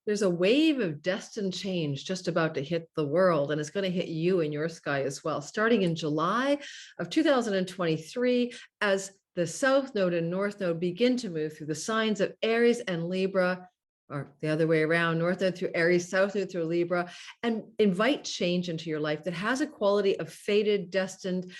There's a wave of destined change just about to hit the world, and it's going to hit you in your sky as well, starting in July of 2023, as the South Node and North Node begin to move through the signs of Aries and Libra, or the other way around, North Node through Aries, South Node through Libra, and invite change into your life that has a quality of fated, destined,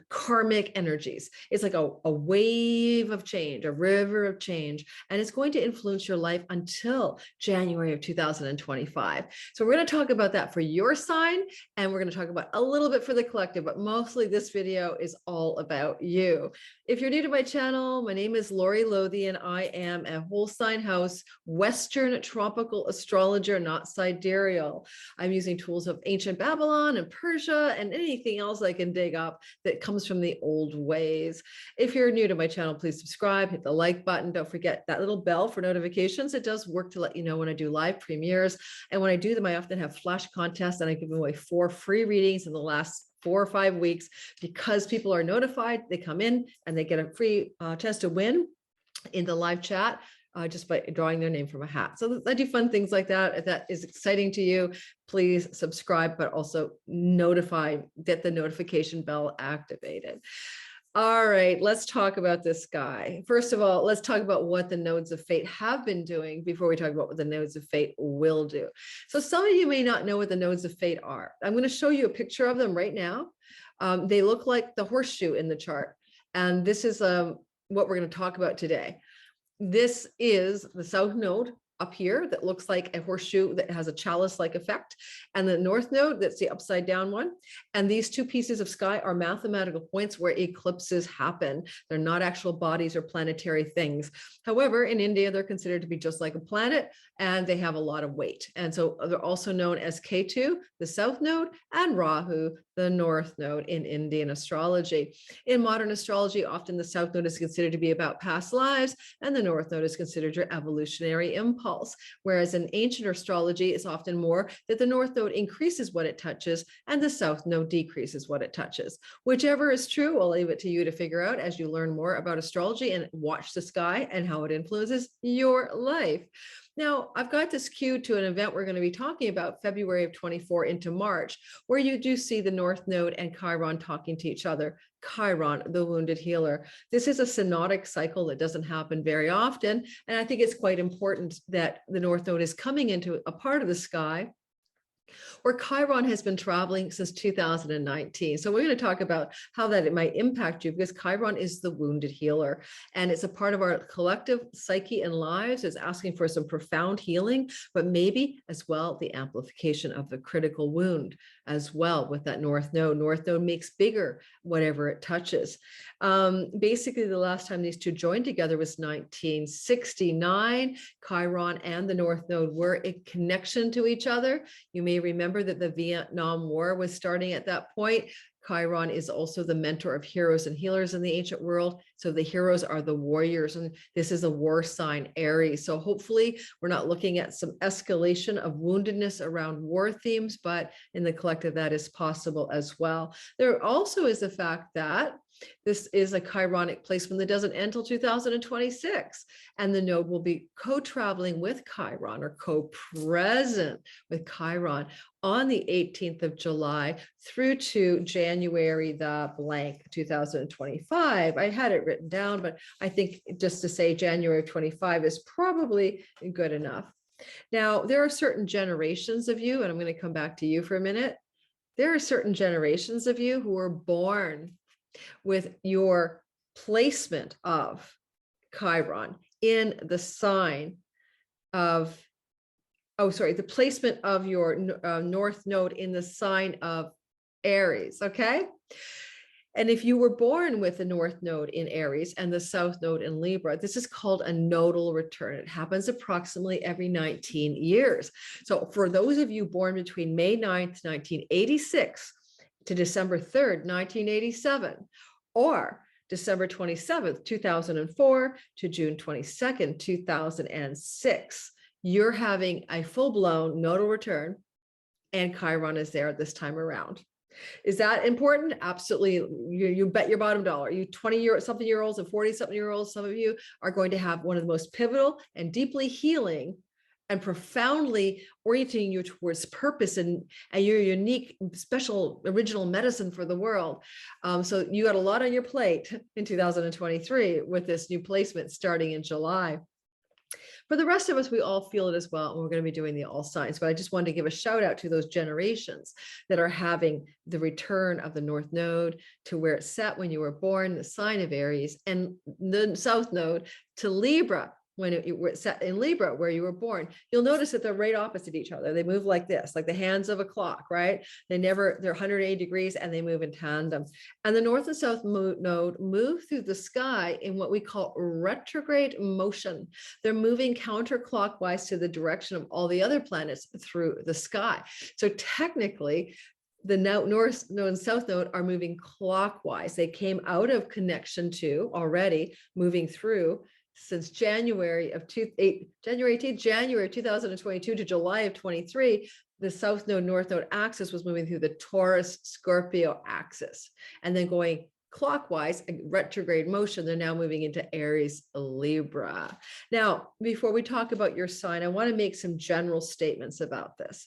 karmic energies. It's like a wave of change, a river of change, and it's going to influence your life until January of 2025. So we're going to talk about that for your sign, and we're going to talk about a little bit for the collective, but mostly this video is all about you. If you're new to my channel, my name is Lori Lothian. I am a whole sign house Western tropical astrologer, not sidereal. I'm using tools of ancient Babylon and Persia and anything else I can dig up that comes from the old ways. If you're new to my channel, please subscribe, hit the like button. Don't forget that little bell for notifications. It does work to let you know when I do live premieres. And when I do them, I often have flash contests, and I give away 4 free readings in the last 4 or 5 weeks because people are notified. They come in and they get a free chance to win in the live chat. Just by drawing their name from a hat. So I do fun things like that. If that is exciting to you, please subscribe, but also get the notification bell activated. All right, let's talk about this guy. First of all, let's talk about what the nodes of fate have been doing before we talk about what the nodes of fate will do. So some of you may not know what the nodes of fate are. I'm going to show you a picture of them right now. They look like the horseshoe in the chart. And this is what we're going to talk about today. This is the South Node up here that looks like a horseshoe that has a chalice-like effect, and the North Node, that's the upside down one. And these 2 pieces of sky are mathematical points where eclipses happen. They're not actual bodies or planetary things. However, in India, they're considered to be just like a planet, and they have a lot of weight. And so they're also known as Ketu, the South Node, and Rahu, the North Node in Indian astrology. In modern astrology, often the South Node is considered to be about past lives, and the North Node is considered your evolutionary impulse. Whereas in ancient astrology, it's often more that the North Node increases what it touches and the South Node decreases what it touches. Whichever is true, I'll leave it to you to figure out as you learn more about astrology and watch the sky and how it influences your life. Now, I've got this queued to an event we're going to be talking about February of 24 into March, where you do see the North Node and Chiron talking to each other. Chiron, the wounded healer. This is a synodic cycle that doesn't happen very often. And I think it's quite important that the North Node is coming into a part of the sky where Chiron has been traveling since 2019. So we're going to talk about how that it might impact you, because Chiron is the wounded healer, and it's a part of our collective psyche and lives. It's asking for some profound healing, but maybe as well the amplification of the critical wound as well with that North Node. North Node makes bigger whatever it touches. Basically, the last time these two joined together was 1969. Chiron and the North Node were in connection to each other. You may remember that the Vietnam War was starting at that point. Chiron is also the mentor of heroes and healers in the ancient world. So the heroes are the warriors, and this is a war sign, Aries. So hopefully we're not looking at some escalation of woundedness around war themes, but in the collective that is possible as well. There also is the fact that this is a Chironic placement that doesn't end until 2026. And the node will be co-traveling with Chiron, or co-present with Chiron, on the 18th of July through to January the blank 2025. I had it written down, but I think just to say January of 25 is probably good enough. Now, there are certain generations of you, and I'm going to come back to you for a minute. There are certain generations of you who were born with your placement of Chiron in the sign of, the placement of your North Node in the sign of Aries, okay? And if you were born with the North Node in Aries and the South Node in Libra, this is called a nodal return. It happens approximately every 19 years. So for those of you born between May 9th, 1986 to December 3rd, 1987, or December 27th, 2004 to June 22nd, 2006, you're having a full-blown nodal return, and Chiron is there this time around. Is that important? Absolutely. You bet your bottom dollar. You 20-something-year-olds and 40-something-year-olds, some of you are going to have one of the most pivotal and deeply healing and profoundly orienting you towards purpose and your unique, special, original medicine for the world. So you got a lot on your plate in 2023 with this new placement starting in July. For the rest of us, we all feel it as well. And we're going to be doing the all signs. But I just wanted to give a shout out to those generations that are having the return of the North Node to where it's set when you were born, the sign of Aries, and the South Node to Libra, when it were set in Libra, where you were born. You'll notice that they're right opposite each other. They move like this, like the hands of a clock, right? They're 180 degrees and they move in tandem. And the North and South node move through the sky in what we call retrograde motion. They're moving counterclockwise to the direction of all the other planets through the sky. So technically, the North node and South node are moving clockwise. They came out of connection to already, moving through since January 2022 to July of 23, the South Node, North Node axis was moving through the Taurus, Scorpio axis, and then going clockwise, retrograde motion, they're now moving into Aries, Libra. Now, before we talk about your sign, I want to make some general statements about this.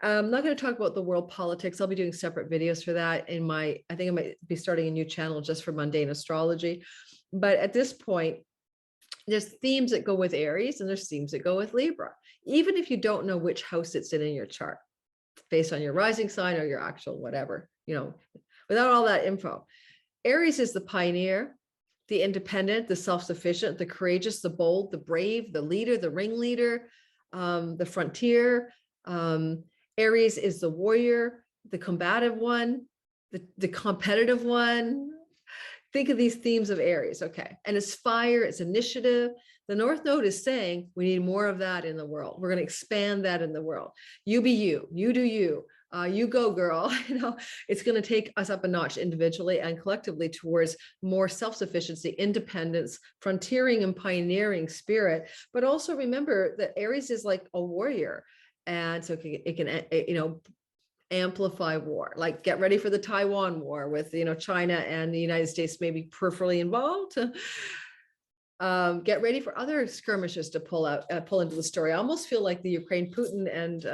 I'm not going to talk about the world politics. I'll be doing separate videos for that I think I might be starting a new channel just for mundane astrology. But at this point, there's themes that go with Aries and there's themes that go with Libra, even if you don't know which house it's in your chart, based on your rising sign or your actual whatever, without all that info. Aries is the pioneer, the independent, the self-sufficient, the courageous, the bold, the brave, the leader, the ringleader, the frontier. Aries is the warrior, the combative one, the competitive one. Think of these themes of Aries, okay? And it's fire, it's initiative. The North Node is saying we need more of that in the world. We're going to expand that in the world. You be you, you do you, you go girl. It's going to take us up a notch individually and collectively towards more self-sufficiency, independence, frontiering and pioneering spirit. But also remember that Aries is like a warrior. And so it can amplify war, like get ready for the Taiwan war with, China and the United States maybe peripherally involved. Get ready for other skirmishes to pull into the story. I almost feel like the Ukraine, Putin and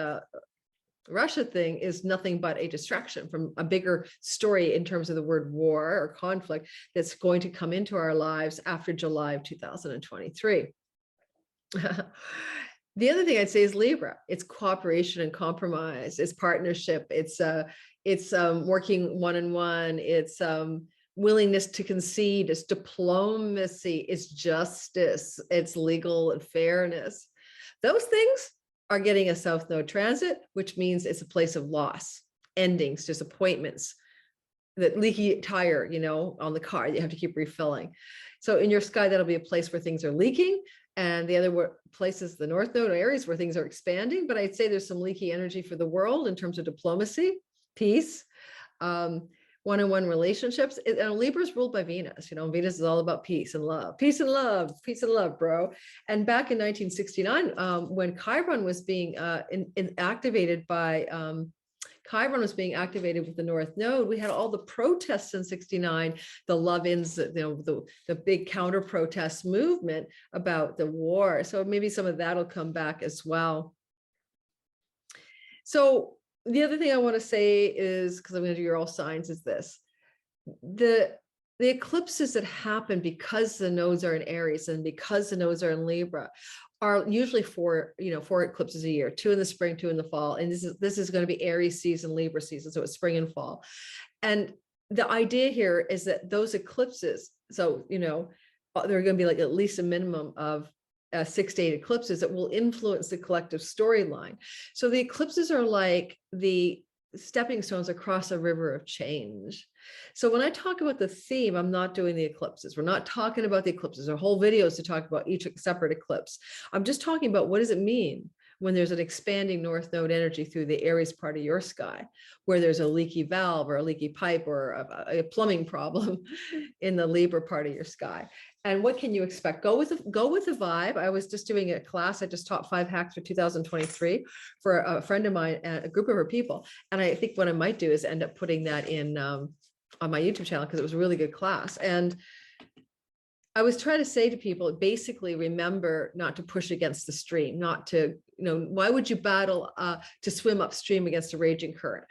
Russia thing is nothing but a distraction from a bigger story in terms of the word war or conflict that's going to come into our lives after July of 2023. The other thing I'd say is Libra. It's cooperation and compromise. It's partnership. It's working one-on-one. It's willingness to concede. It's diplomacy. It's justice. It's legal and fairness. Those things are getting a South Node transit, which means it's a place of loss, endings, disappointments, that leaky tire, on the car, you have to keep refilling. So in your sky, that'll be a place where things are leaking. And the other places, the North Node, Aries, where things are expanding. But I'd say there's some leaky energy for the world in terms of diplomacy, peace, one-on-one relationships. And Libra is ruled by Venus. Venus is all about peace and love, peace and love, peace and love, bro. And back in 1969, when Chiron was being activated by Chiron was being activated with the North Node, we had all the protests in 69, the love-ins, the big counter-protest movement about the war. So maybe some of that'll come back as well. So the other thing I want to say is, because I'm going to do your all signs, is this. The eclipses that happen because the nodes are in Aries and because the nodes are in Libra are usually four eclipses a year, 2 in the spring, 2 in the fall. And this is going to be Aries season, Libra season. So it's spring and fall. And the idea here is that those eclipses, so, there are going to be like at least a minimum of 6 to 8 eclipses that will influence the collective storyline. So the eclipses are like the stepping stones across a river of change. So when I talk about the theme, I'm not doing the eclipses. We're not talking about the eclipses. There are whole videos to talk about each separate eclipse. I'm just talking about what does it mean when there's an expanding North Node energy through the Aries part of your sky, where there's a leaky valve or a leaky pipe or a plumbing problem in the Libra part of your sky. And what can you expect? Go with the vibe. I was just doing a class. I just taught 5 hacks for 2023 for a friend of mine and a group of her people. And I think what I might do is end up putting that in on my YouTube channel, because it was a really good class. And I was trying to say to people, basically remember not to push against the stream, not to, why would you battle to swim upstream against a raging current?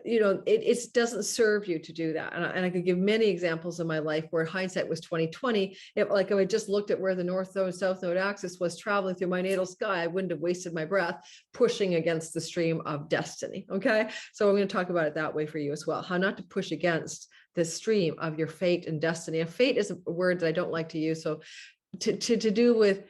It doesn't serve you to do that. And I could give many examples in my life where hindsight was 2020. If I just looked at where the north node, south node axis was traveling through my natal sky, I wouldn't have wasted my breath pushing against the stream of destiny. Okay. So I'm going to talk about it that way for you as well. How not to push against the stream of your fate and destiny. And fate is a word that I don't like to use. So to do with,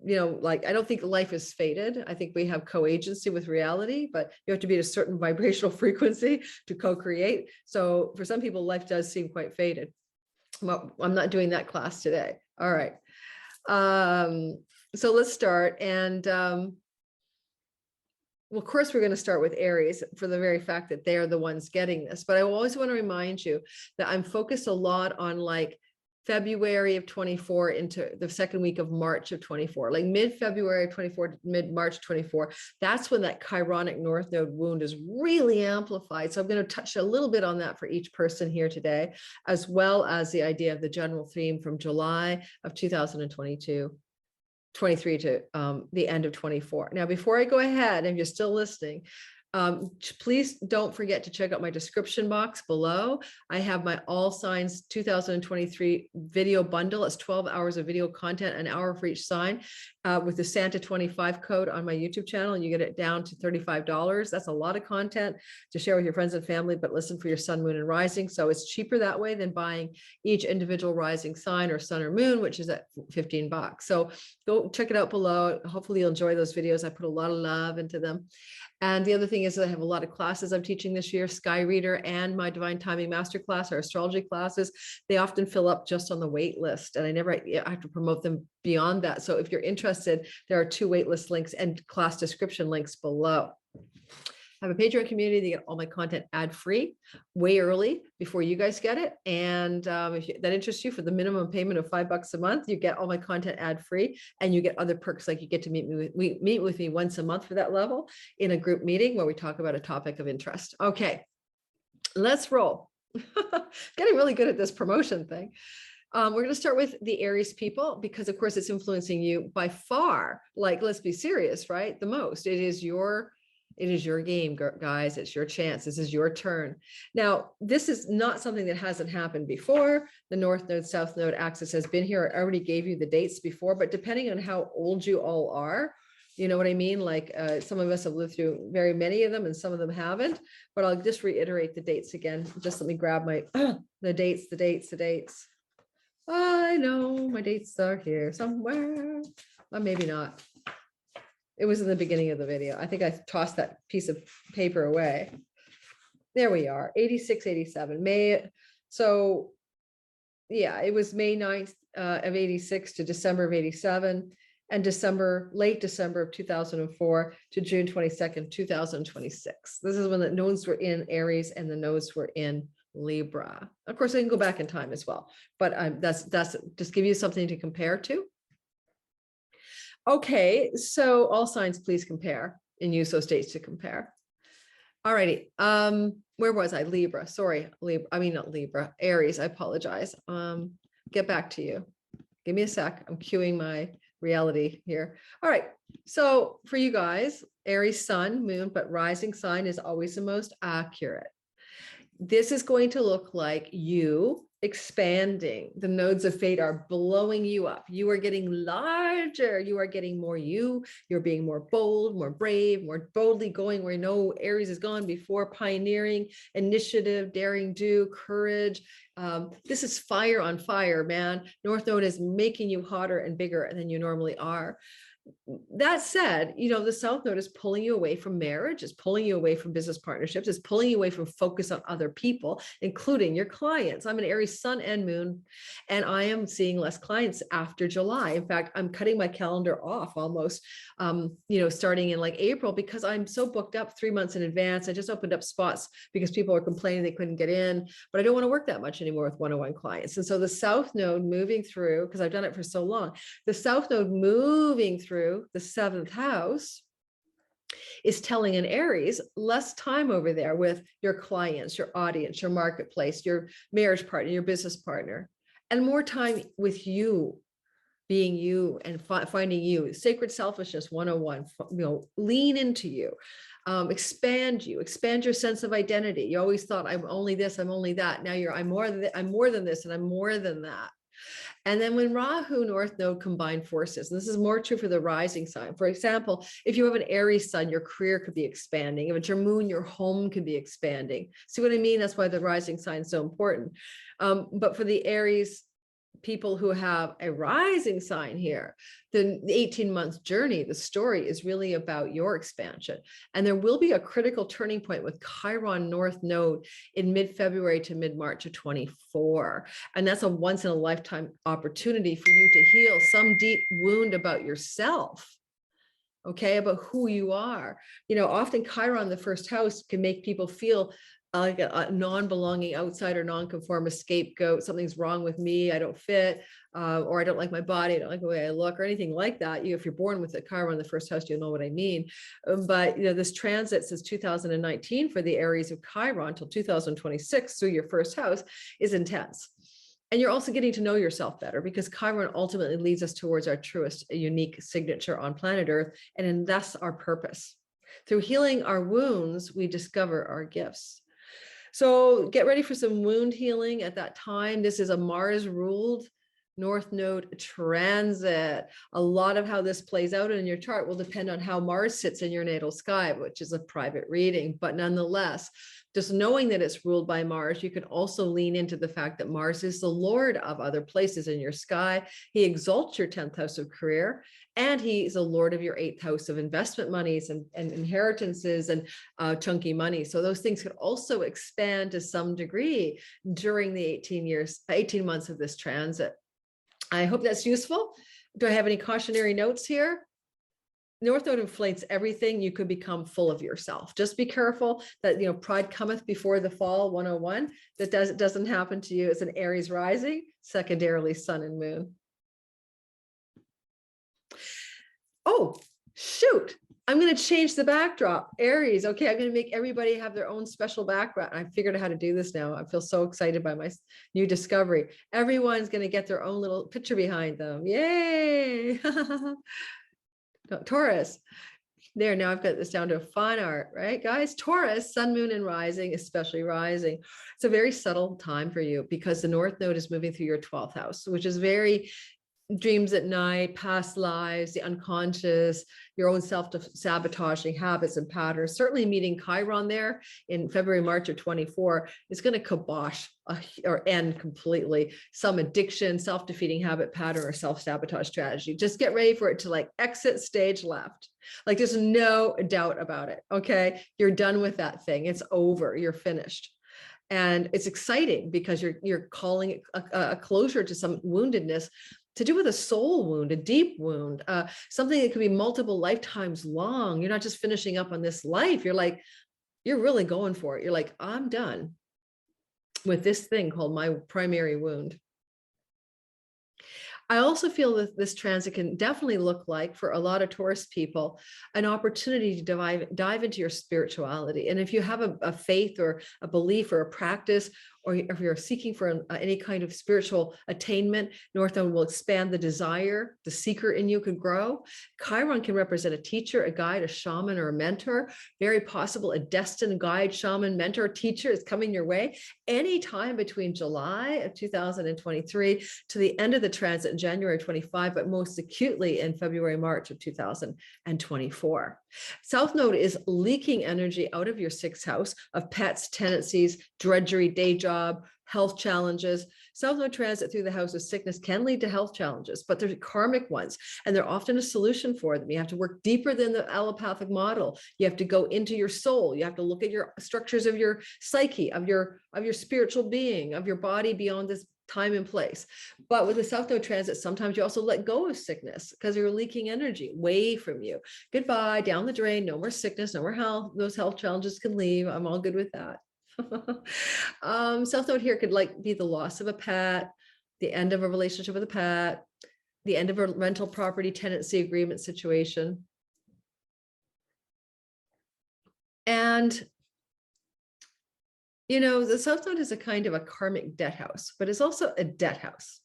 I don't think life is fated. I think we have co-agency with reality, but you have to be at a certain vibrational frequency to co-create. So for some people, life does seem quite fated. Well, I'm not doing that class today. All right. So let's start. And well, of course, we're going to start with Aries for the very fact that they are the ones getting this. But I always want to remind you that I'm focused a lot on February of 24 into the second week of March of 24, mid-February of 24 to mid-March 24. That's when that Chironic North Node wound is really amplified. So I'm going to touch a little bit on that for each person here today, as well as the idea of the general theme from July of 2022. 23 to the end of 24. Now, before I go ahead, if you're still listening, please don't forget to check out my description box below. I have my All Signs 2023 video bundle. It's 12 hours of video content, an hour for each sign, with the Santa 25 code on my YouTube channel, and you get it down to $35. That's a lot of content to share with your friends and family, but listen for your sun, moon, and rising. So it's cheaper that way than buying each individual rising sign or sun or moon, which is at $15. So go check it out below. Hopefully you'll enjoy those videos. I put a lot of love into them. And the other thing is that I have a lot of classes I'm teaching this year, Sky Reader and my Divine Timing Masterclass, our astrology classes. They often fill up just on the wait list, and I have to promote them beyond that. So if you're interested, there are 2 waitlist links and class description links below. I have a Patreon community. They get all my content ad-free, way early before you guys get it. And if that interests you, for the minimum payment of $5 a month, you get all my content ad-free, and you get other perks, like you get to meet with me once a month for that level in a group meeting where we talk about a topic of interest. Okay, let's roll. Getting really good at this promotion thing. We're going to start with the Aries people, because of course it's influencing you by far. Let's be serious, right? The most. It is your game, guys. It's your chance. This is your turn. Now, this is not something that hasn't happened before. The North Node, South Node axis has been here. I already gave you the dates before, but depending on how old you all are, you know what I mean? Some of us have lived through very many of them and some of them haven't, but I'll just reiterate the dates again. Just let me grab my, the dates. I know my dates are here somewhere, or maybe not. It was in the beginning of the video. I think I tossed that piece of paper away. There we are, 86, 87, May. So yeah, it was May 9th of 86 to December of 87, and late December of 2004 to June 22nd, 2026. This is when the nodes were in Aries and the nodes were in Libra. Of course, I can go back in time as well, but that's just give you something to compare to. Okay, so all signs, please compare and use those dates to compare. All righty. Where was I? Libra. Sorry, Libra. I mean, not Libra. Aries. I apologize. Get back to you. Give me a sec. I'm cueing my reality here. All right. So for you guys, Aries sun, moon, but rising sign is always the most accurate. This is going to look like you expanding. The nodes of fate are blowing you up. You are getting larger. You are getting more you. You're being more bold, more brave, more boldly going where no Aries has gone before, pioneering, initiative, daring do, courage. This is fire on fire, man. North Node is making you hotter and bigger than you normally are. That said, the South Node is pulling you away from marriage, is pulling you away from business partnerships, is pulling you away from focus on other people, including your clients. I'm an Aries sun and moon, and I am seeing less clients after July. In fact, I'm cutting my calendar off almost, starting in April, because I'm so booked up 3 months in advance. I just opened up spots because people are complaining they couldn't get in, but I don't want to work that much anymore with one-on-one clients. And so the South Node moving through, because I've done it for so long, the South Node moving through the 7th house is telling an Aries less time over there with your clients, your audience, your marketplace, your marriage partner, your business partner. and more time with you, being you and finding you. Sacred selfishness 101, lean into you, expand your sense of identity. You always thought, I'm only this, I'm only that. Now I'm more than this, and I'm more than that. And then when Rahu North Node combine forces, and this is more true for the rising sign. For example, if you have an Aries sun, your career could be expanding. If it's your moon, your home could be expanding. See what I mean? That's why the rising sign is so important. But for the Aries people who have a rising sign here, the 18-month journey, the story is really about your expansion. And there will be a critical turning point with Chiron North Node in mid-February to mid-March of 24. And that's a once in a lifetime opportunity for you to heal some deep wound about yourself. Okay, about who you are. Often Chiron, the first house, can make people feel like a non-belonging outsider, non-conformist scapegoat. Something's wrong with me. I don't fit, or I don't like my body. I don't like the way I look, or anything like that. If you're born with a Chiron in the first house, you'll know what I mean. But this transit since 2019 for the Aries of Chiron till 2026 through your first house is intense. And you're also getting to know yourself better, because Chiron ultimately leads us towards our truest, unique signature on planet Earth, and thus our purpose. Through healing our wounds, we discover our gifts. So get ready for some wound healing at that time. This is a Mars-ruled North Node transit. A lot of how this plays out in your chart will depend on how Mars sits in your natal sky, which is a private reading. But nonetheless, just knowing that it's ruled by Mars, you can also lean into the fact that Mars is the Lord of other places in your sky. He exalts your 10th house of career, and he's a Lord of your 8th house of investment monies and inheritances and chunky money. So those things could also expand to some degree during the 18 months of this transit. I hope that's useful. Do I have any cautionary notes here? North Node inflates everything. You could become full of yourself. Just be careful that, pride cometh before the fall 101. That doesn't happen to you. It's an Aries rising, secondarily sun and moon. Oh, shoot. I'm going to change the backdrop. Aries. Okay, I'm going to make everybody have their own special background. I figured out how to do this now. I feel so excited by my new discovery. Everyone's going to get their own little picture behind them. Yay! Taurus. There, now I've got this down to a fun art, right, guys? Taurus, sun, moon, and rising, especially rising. It's a very subtle time for you because the North Node is moving through your 12th house, which is very dreams at night, past lives, the unconscious, your own self-sabotaging habits and patterns. Certainly meeting Chiron there in February, March of 24 is going to kibosh or end completely some addiction, self-defeating habit pattern, or self-sabotage strategy. Just get ready for it to exit stage left. There's no doubt about it. Okay. You're done with that thing. It's over. You're finished. And it's exciting because you're calling it a closure to some woundedness to do with a soul wound, a deep wound, something that could be multiple lifetimes long. You're not just finishing up on this life. You're really going for it. You're like, I'm done with this thing called my primary wound. I also feel that this transit can definitely look like, for a lot of Taurus people, an opportunity to dive into your spirituality. And if you have a faith or a belief or a practice, or if you're seeking for any kind of spiritual attainment, North Node will expand the desire. The seeker in you could grow. Chiron can represent a teacher, a guide, a shaman, or a mentor. Very possible a destined guide, shaman, mentor, teacher is coming your way anytime between July of 2023 to the end of the transit in January 25, but most acutely in February, March of 2024. South Node is leaking energy out of your 6th house of pets, tenancies, drudgery, day job, health challenges. South Node transit through the house of sickness can lead to health challenges, but they're karmic ones, and they're often a solution for them. You have to work deeper than the allopathic model. You have to go into your soul. You have to look at your structures of your psyche, of your spiritual being, of your body beyond this time and place. But with the South Node transit, sometimes you also let go of sickness because you're leaking energy away from you. Goodbye, down the drain, no more sickness, no more health. Those health challenges can leave. I'm all good with that. South Node here could be the loss of a pet, the end of a relationship with a pet, the end of a rental property tenancy agreement situation. And the South Node is a kind of a karmic debt house, but it's also a debt house.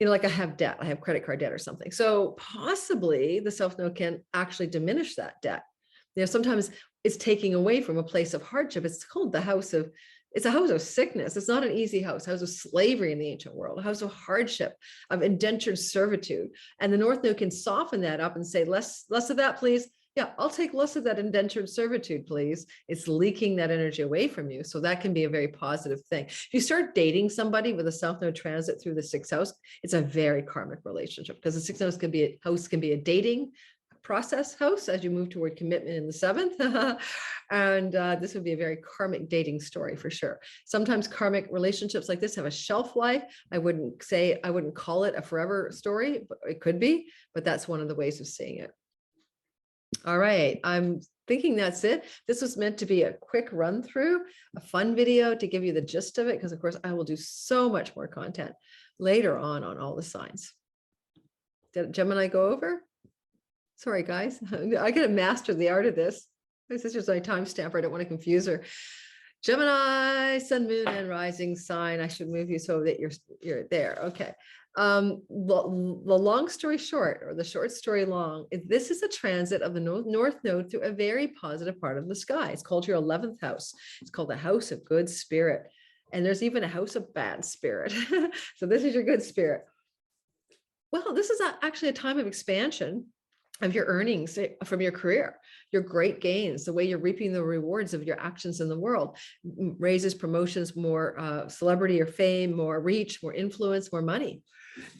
Like I have debt, I have credit card debt or something. So possibly the South Node can actually diminish that debt. Sometimes it's taking away from a place of hardship. It's called it's a house of sickness. It's not an easy house of slavery in the ancient world, a house of hardship, of indentured servitude. And the North Node can soften that up and say, less of that, please. Yeah, I'll take less of that indentured servitude, please. It's leaking that energy away from you. So that can be a very positive thing. If you start dating somebody with a South Node transit through the sixth house, it's a very karmic relationship, because the sixth house can be a dating process house as you move toward commitment in the seventh. And this would be a very karmic dating story for sure. Sometimes karmic relationships like this have a shelf life. I wouldn't call it a forever story, but it could be, but that's one of the ways of seeing it. All right, I'm thinking that's it. This was meant to be a quick run through, a fun video to give you the gist of it, because of course I will do so much more content later on all the signs. Did Gemini go over? Sorry, guys. I gotta master the art of this. My sister's my timestamper. I don't want to confuse her. Gemini, sun, moon, and rising sign. I should move you so that you're there. Okay. The long story short, or the short story long, this is a transit of the North Node through a very positive part of the sky. It's called your 11th house. It's called the house of good spirit. And there's even a house of bad spirit. So this is your good spirit. Well, this is actually a time of expansion of your earnings from your career, your great gains, the way you're reaping the rewards of your actions in the world, raises, promotions, more celebrity or fame, more reach, more influence, more money.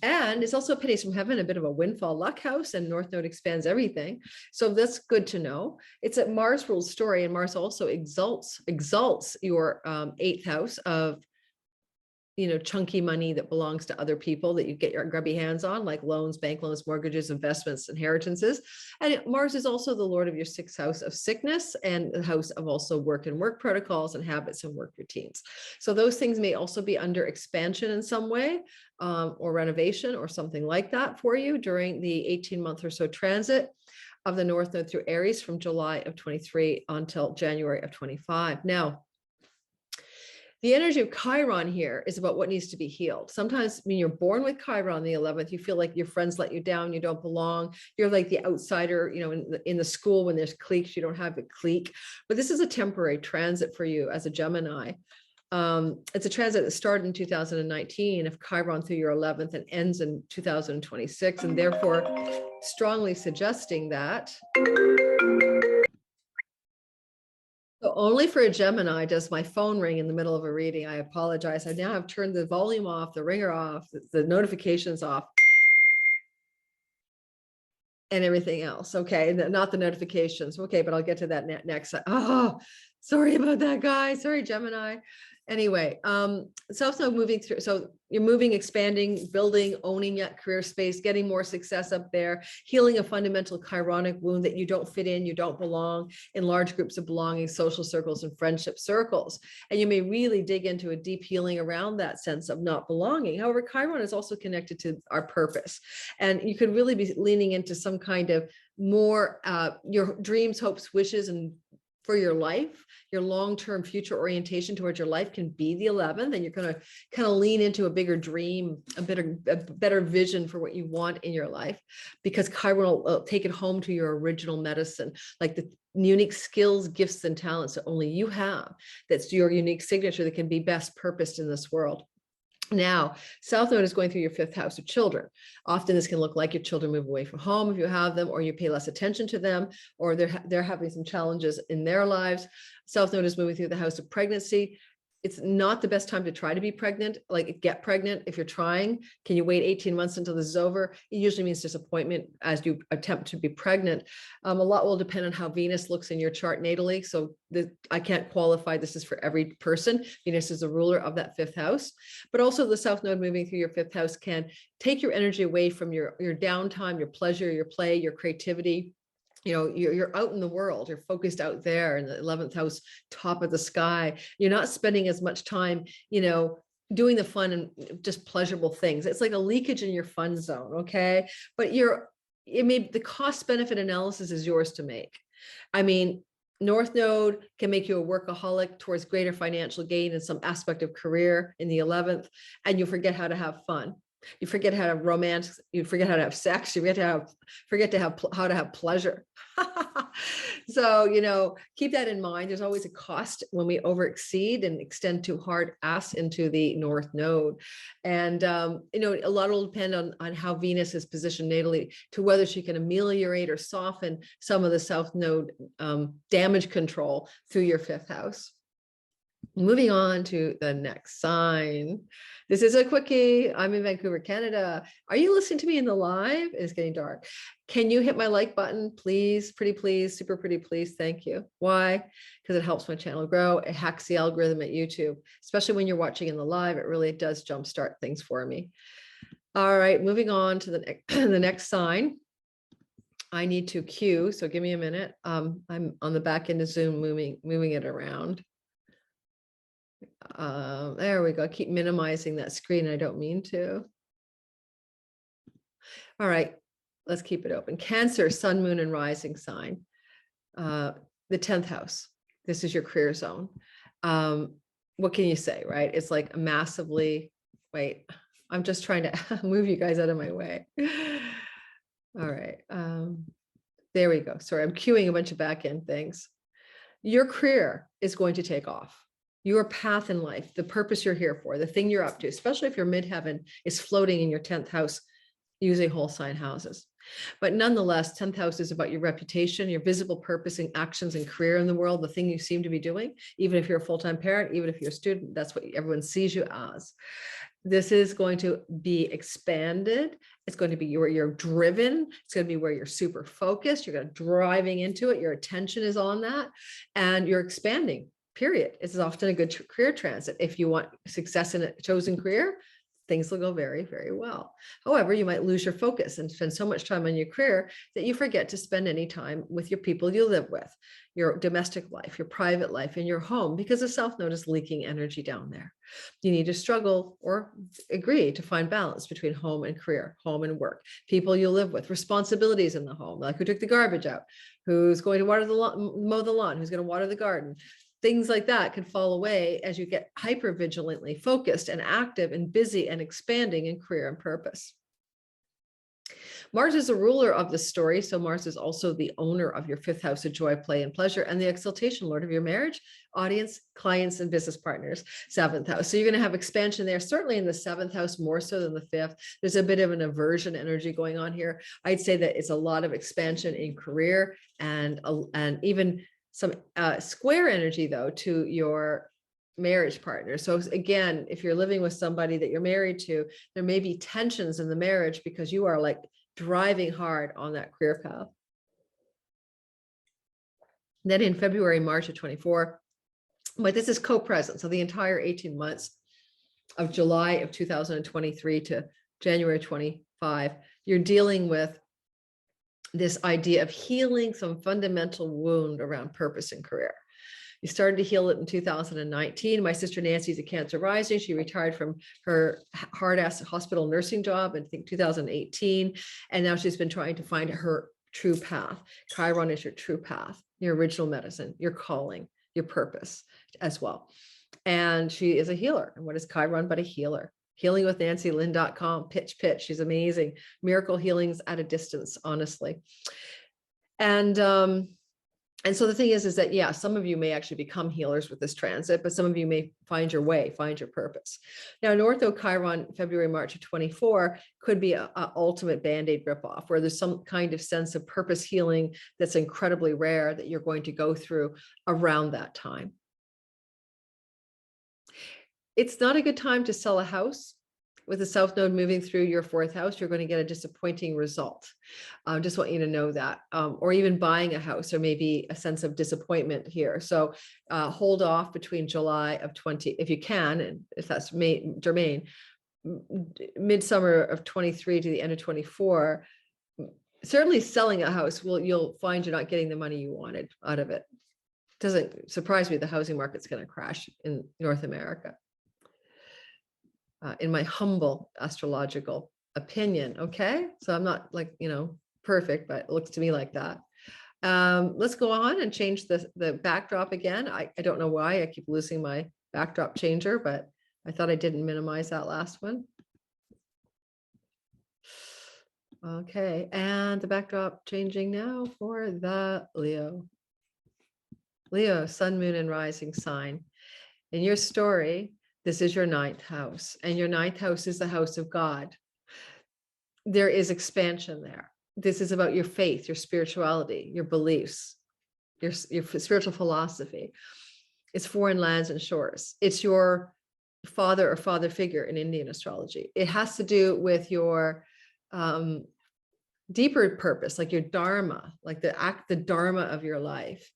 And it's also pennies from heaven, a bit of a windfall luck house, and North Node expands everything. So that's good to know. It's a Mars ruled story, and Mars also exalts your 8th house of chunky money that belongs to other people that you get your grubby hands on, like loans, bank loans, mortgages, investments, inheritances. And Mars is also the Lord of your 6th house of sickness, and the house of also work and work protocols and habits and work routines. So those things may also be under expansion in some way, or renovation or something like that for you during the 18-month or so transit of the North Node through Aries from July of 23 until January of 25. Now, the energy of Chiron here is about what needs to be healed. Sometimes when you're born with Chiron the 11th, you feel like your friends let you down, you don't belong. You're like the outsider, in the school when there's cliques, you don't have a clique. But this is a temporary transit for you as a Gemini. It's a transit that started in 2019 of Chiron through your 11th and ends in 2026, and therefore strongly suggesting that. So only for a Gemini does my phone ring in the middle of a reading. I apologize. I now have turned the volume off, the ringer off, the notifications off, and everything else. Okay, not the notifications. Okay, but I'll get to that next. Oh, sorry about that, guys. Sorry, Gemini. Anyway, South Node moving through. So you're moving, expanding, building, owning that career space, getting more success up there, healing a fundamental chironic wound that you don't fit in, you don't belong in large groups of belonging, social circles, and friendship circles. And you may really dig into a deep healing around that sense of not belonging. However, Chiron is also connected to our purpose. And you could really be leaning into some kind of more your dreams, hopes, wishes, and for your life, your long-term future orientation towards your life can be the 11th, and you're going to kind of lean into a bigger dream, a better vision for what you want in your life, because Chiron will take it home to your original medicine, like the unique skills, gifts, and talents that only you have. That's your unique signature that can be best purposed in this world. Now, South Node is going through your 5th house of children. Often this can look like your children move away from home if you have them, or you pay less attention to them, or they're having some challenges in their lives. South Node is moving through the house of pregnancy. It's not the best time to try to be pregnant, like get pregnant. If you're trying, can you wait 18 months until this is over? It usually means disappointment as you attempt to be pregnant. A lot will depend on how Venus looks in your chart natally. So I can't qualify this is for every person. Venus is the ruler of that 5th house, but also the South Node moving through your 5th house can take your energy away from your downtime, your pleasure, your play, your creativity. You're out in the world, you're focused out there in the 11th house, top of the sky. You're not spending as much time, doing the fun and just pleasurable things. It's like a leakage in your fun zone. Okay. But the cost benefit analysis is yours to make. I mean, North Node can make you a workaholic towards greater financial gain in some aspect of career in the 11th, and you'll forget how to have fun. You forget how to romance, you forget how to have sex, you how to have pleasure. So, keep that in mind. There's always a cost when we overexceed and extend too hard ass into the North Node. And, a lot will depend on how Venus is positioned natally to whether she can ameliorate or soften some of the South Node damage control through your fifth house. Moving on to the next sign. This is a quickie. I'm in Vancouver, Canada. Are you listening to me in the live? It's getting dark. Can you hit my like button, please? Pretty please, super pretty please. Thank you. Why? Because it helps my channel grow. It hacks the algorithm at YouTube, especially when you're watching in the live. It really does jumpstart things for me. All right, moving on to the the next sign. I need to cue, so give me a minute. I'm on the back end of Zoom, moving it around. There we go. I keep minimizing that screen. I don't mean to. All right, let's keep it open. Cancer, sun, moon, and rising sign. The 10th house. This is your career zone. What can you say, right? It's like massively, wait, I'm just trying to move you guys out of my way. All right. There we go. Sorry, I'm queuing a bunch of back end things. Your career is going to take off. Your path in life, the purpose you're here for, the thing you're up to, especially if your midheaven is floating in your 10th house, using whole sign houses. But nonetheless, 10th house is about your reputation, your visible purpose and actions and career in the world, the thing you seem to be doing, even if you're a full-time parent, even if you're a student, that's what everyone sees you as. This is going to be expanded. It's going to be where you're driven. It's going to be where you're super focused. You're driving into it. Your attention is on that and you're expanding. Period. It's often a good career transit. If you want success in a chosen career, things will go very, very well. However, you might lose your focus and spend so much time on your career that you forget to spend any time with your people you live with, your domestic life, your private life, in your home, because the South Node is leaking energy down there. You need to struggle or agree to find balance between home and career, home and work, people you live with, responsibilities in the home, like who took the garbage out, who's going to water the lawn, mow the lawn, who's going to water the garden. Things like that can fall away as you get hyper vigilantly focused and active and busy and expanding in career and purpose. Mars is a ruler of the story. So Mars is also the owner of your fifth house of joy, play, and pleasure, and the exaltation lord of your marriage, audience, clients, and business partners, seventh house. So you're going to have expansion there, certainly in the seventh house, more so than the fifth. There's a bit of an aversion energy going on here. I'd say that it's a lot of expansion in career and even some square energy, though, to your marriage partner. So again, if you're living with somebody that you're married to, there may be tensions in the marriage because you are like driving hard on that career path. Then in February, March of 24, but this is co-present. So the entire 18 months of July of 2023 to January 25, you're dealing with this idea of healing some fundamental wound around purpose and career. You started to heal it in 2019. My sister Nancy's a Cancer rising. She retired from her hard-ass hospital nursing job in, I think, 2018. And now she's been trying to find her true path. Chiron is your true path, your original medicine, your calling, your purpose as well. And she is a healer. And what is Chiron but a healer? healingwithnancyLynn.com, pitch. She's amazing. Miracle healings at a distance, honestly. And so the thing is that, yeah, some of you may actually become healers with this transit, but some of you may find your way, find your purpose. Now, Northo Chiron, February, March of 24 could be an ultimate Band-Aid ripoff, where there's some kind of sense of purpose healing that's incredibly rare that you're going to go through around that time. It's not a good time to sell a house. With the South Node moving through your fourth house, you're going to get a disappointing result. Just want you to know that. Or even buying a house, there may be a sense of disappointment here. So hold off between July of 20, if you can, and if that's germane, midsummer of 23 to the end of 24. Certainly selling a house, you'll find you're not getting the money you wanted out of it. Doesn't surprise me the housing market's going to crash in North America. In my humble astrological opinion. Okay. So I'm not like, perfect, but it looks to me like that. Let's go on and change the backdrop again. I don't know why I keep losing my backdrop changer, but I thought I didn't minimize that last one. Okay, and the backdrop changing now for the Leo. Leo, sun, moon, and rising sign. In your story, this is your ninth house, and your ninth house is the house of God. There is expansion there. This is about your faith, your spirituality, your beliefs, your spiritual philosophy. It's foreign lands and shores. It's your father or father figure in Indian astrology. It has to do with your deeper purpose, like your dharma, like the dharma of your life.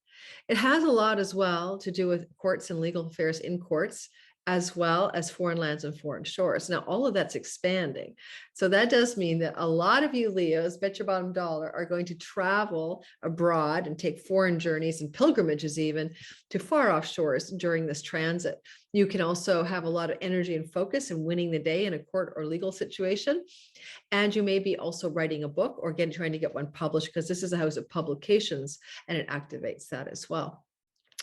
It has a lot as well to do with courts and legal affairs in courts, as well as foreign lands and foreign shores. Now, all of that's expanding. So that does mean that a lot of you Leos, bet your bottom dollar, are going to travel abroad and take foreign journeys and pilgrimages even to far off shores during this transit. You can also have a lot of energy and focus in winning the day in a court or legal situation. And you may be also writing a book or trying to get one published, because this is a house of publications and it activates that as well.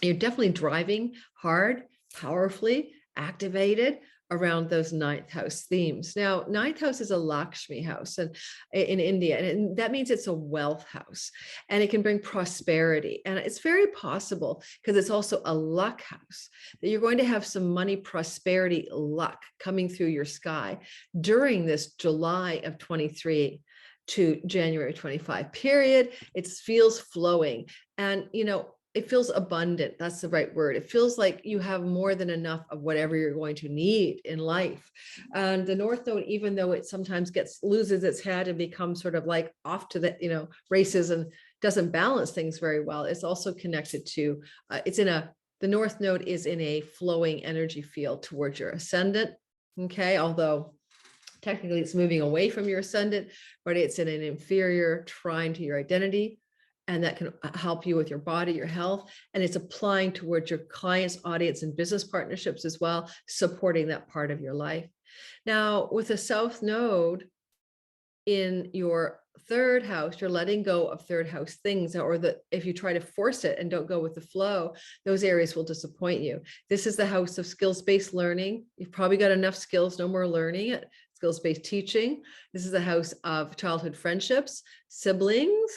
You're definitely driving hard, powerfully, activated around those ninth house themes. Now, ninth house is a Lakshmi house and in India, and that means it's a wealth house, and it can bring prosperity. And it's very possible, because it's also a luck house, that you're going to have some money, prosperity, luck coming through your sky during this July of 23 to January 25 period. It feels flowing, and it feels abundant. That's the right word. It feels like you have more than enough of whatever you're going to need in life. And the North Node, even though it sometimes loses its head and becomes sort of like off to the races and doesn't balance things very well, it's also connected to the North Node is in a flowing energy field towards your ascendant. Okay, although technically it's moving away from your ascendant, but it's in an inferior trine to your identity. And that can help you with your body, your health, and it's applying towards your clients, audience, and business partnerships as well, supporting that part of your life. Now, with a South Node in your third house, you're letting go of third house things, or if you try to force it and don't go with the flow, those areas will disappoint you. This is the house of skills-based learning. You've probably got enough skills, no more learning it. Skills-based teaching. This is the house of childhood friendships, siblings,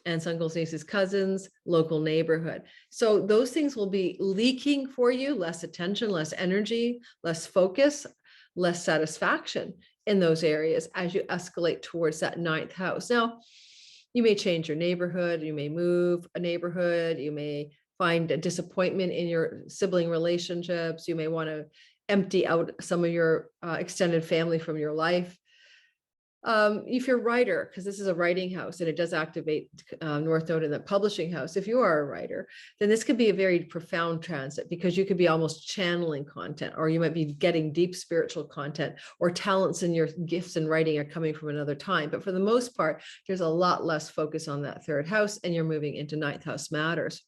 and uncles, nieces, cousins, local neighborhood. So those things will be leaking for you, less attention, less energy, less focus, less satisfaction in those areas as you escalate towards that ninth house. Now, you may change your neighborhood, you may move a neighborhood, you may find a disappointment in your sibling relationships, you may want to empty out some of your extended family from your life. If you're a writer, because this is a writing house and it does activate North Node in the publishing house, if you are a writer, then this could be a very profound transit, because you could be almost channeling content, or you might be getting deep spiritual content, or talents in your gifts in writing are coming from another time. But for the most part, there's a lot less focus on that third house, and you're moving into ninth house matters.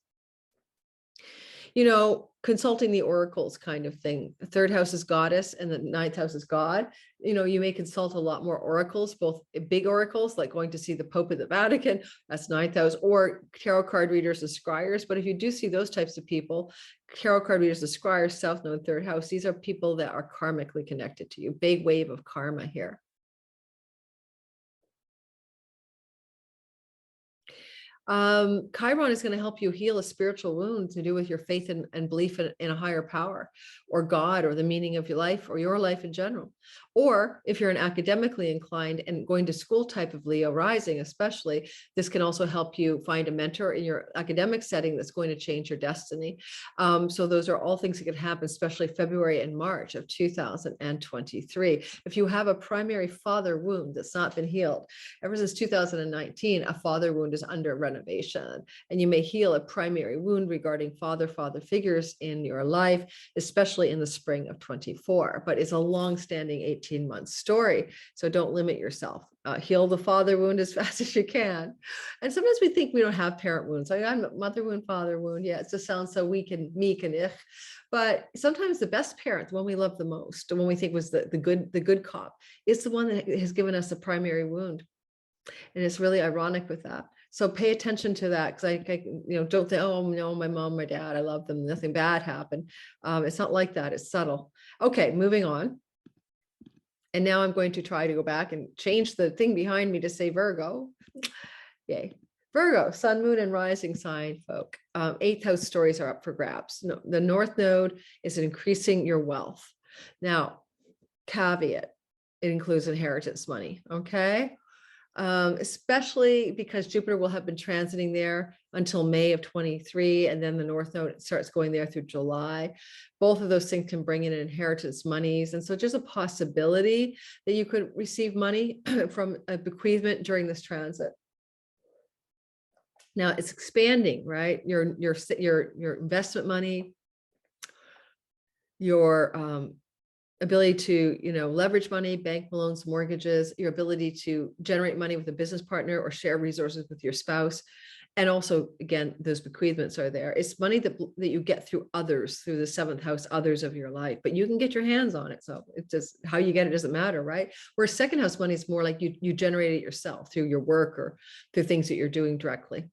Consulting the oracles kind of thing. The third house is goddess and the ninth house is God. You may consult a lot more oracles, both big oracles, like going to see the Pope at the Vatican, that's ninth house, or tarot card readers and scryers. But if you do see those types of people, tarot card readers and scryers, South Node, third house, these are people that are karmically connected to you. Big wave of karma here. Chiron is going to help you heal a spiritual wound to do with your faith and belief in a higher power, or God, or the meaning of your life, or your life in general. Or if you're an academically inclined and going to school type of Leo rising, especially, this can also help you find a mentor in your academic setting that's going to change your destiny. So those are all things that can happen, especially February and March of 2023. If you have a primary father wound that's not been healed, ever since 2019, a father wound is under renovation, and you may heal a primary wound regarding father figures in your life, especially in the spring of 24. But it's a long-standing 18-month story, so don't limit yourself. Heal the father wound as fast as you can. And sometimes we think we don't have parent wounds. Like, I'm mother wound, father wound. Yeah, it just sounds so weak and meek and ich. But sometimes the best parent, the one we love the most, the one we think was the good cop, is the one that has given us a primary wound. And it's really ironic with that. So pay attention to that, because I don't think, oh no, my mom, my dad, I love them, nothing bad happened. It's not like that. It's subtle. Okay, moving on. And now I'm going to try to go back and change the thing behind me to say Virgo. Yay. Virgo, sun, moon, and rising sign folk. Eighth house stories are up for grabs. No, the North Node is increasing your wealth. Now, caveat, it includes inheritance money, okay? Especially because Jupiter will have been transiting there until May of 23, and then the North Node starts going there through July. Both of those things can bring in inheritance monies. And so just a possibility that you could receive money from a bequeathment during this transit. Now it's expanding, right? Your investment money, your ability to, leverage money, bank loans, mortgages, your ability to generate money with a business partner or share resources with your spouse. And also, again, those bequeathments are there. It's money that you get through others, through the seventh house, others of your life, but you can get your hands on it. So it's just how you get it doesn't matter, right? Whereas second house money is more like you generate it yourself through your work or through things that you're doing directly.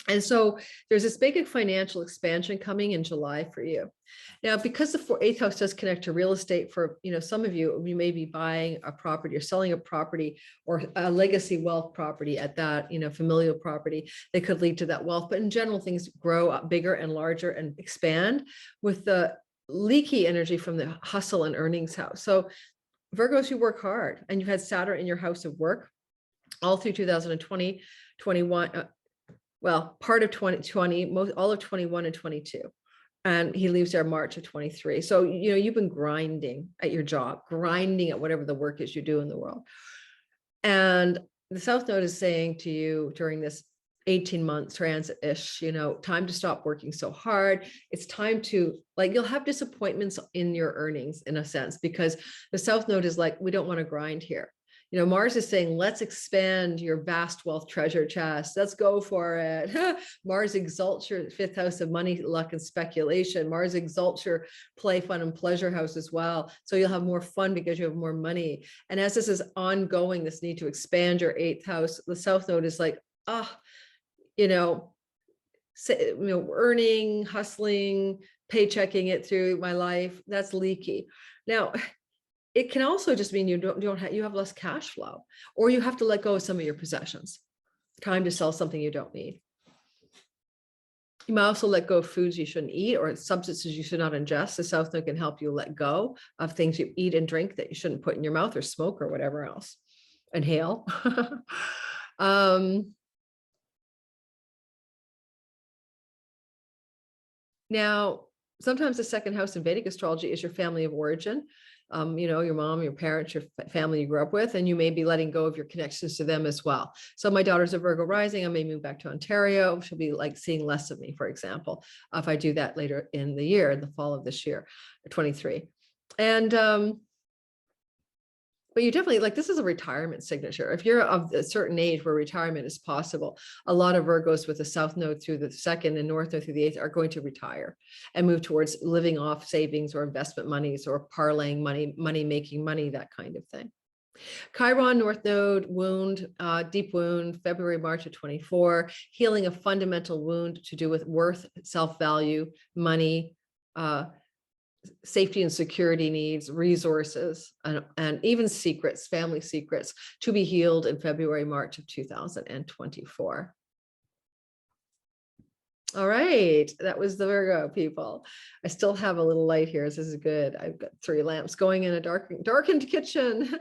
And so there's this big financial expansion coming in July for you. Now, because the eighth house does connect to real estate for, some of you, you may be buying a property or selling a property or a legacy wealth property at that, familial property that could lead to that wealth. But in general, things grow up bigger and larger and expand with the leaky energy from the hustle and earnings house. So Virgos, you work hard, and you had Saturn in your house of work all through 2020, 21, well, part of 2020, all of 21 and 22. And he leaves there March of 23. So, you've been grinding at your job, grinding at whatever the work is you do in the world. And the South Node is saying to you during this 18 months transit-ish, time to stop working so hard. It's time to, you'll have disappointments in your earnings in a sense, because the South Node is like, we don't want to grind here. Mars is saying, let's expand your vast wealth treasure chest. Let's go for it. Mars exalts your fifth house of money, luck, and speculation. Mars exalts your play, fun, and pleasure house as well. So you'll have more fun because you have more money. And as this is ongoing, this need to expand your eighth house, the South Node is like, earning, hustling, paychecking it through my life. That's leaky. Now, it can also just mean you have less cash flow, or you have to let go of some of your possessions. Time to sell something you don't need. You might also let go of foods you shouldn't eat or substances you should not ingest. The South Node can help you let go of things you eat and drink that you shouldn't put in your mouth or smoke or whatever else. Inhale. Now, sometimes the second house in Vedic astrology is your family of origin. Your mom, your parents, your family you grew up with, and you may be letting go of your connections to them as well. So my daughter's a Virgo rising. I may move back to Ontario. She'll be seeing less of me, for example, if I do that later in the year, in the fall of this year, 23. And, but you definitely, this is a retirement signature. If you're of a certain age where retirement is possible, a lot of Virgos with the South Node through the second and North Node through the eighth are going to retire and move towards living off savings or investment monies or parlaying money, making money, that kind of thing. Chiron, North Node, wound, deep wound, February, March of 24, healing a fundamental wound to do with worth, self-value, money, safety and security needs, resources, and even secrets, family secrets, to be healed in February, March of 2024. All right, that was the Virgo people. I still have a little light here. This is good. I've got 3 lamps going in a darkened kitchen.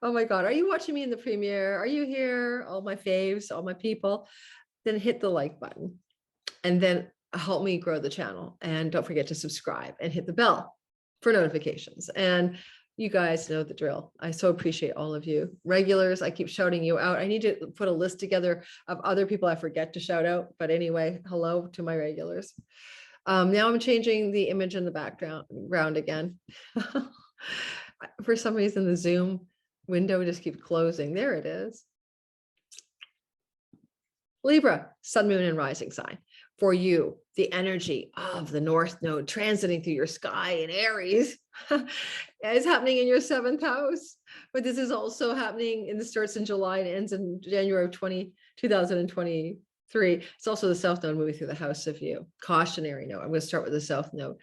Oh my God, are you watching me in the premiere? Are you here? All my faves, all my people. Then hit the like button. And then help me grow the channel, and don't forget to subscribe and hit the bell for notifications. And you guys know the drill. I so appreciate all of you regulars. I keep shouting you out. I need to put a list together of other people I forget to shout out, but anyway, hello to my regulars. Now I'm changing the image in the background again. For some reason the Zoom window just keeps closing. There it is. Libra, sun, moon, and rising sign. For you, the energy of the North Node transiting through your sky in Aries is happening in your 7th house. But this is also happening it starts in July and ends in January of 2023. It's also the South Node moving through the house of you. Cautionary note. I'm going to start with the South Node.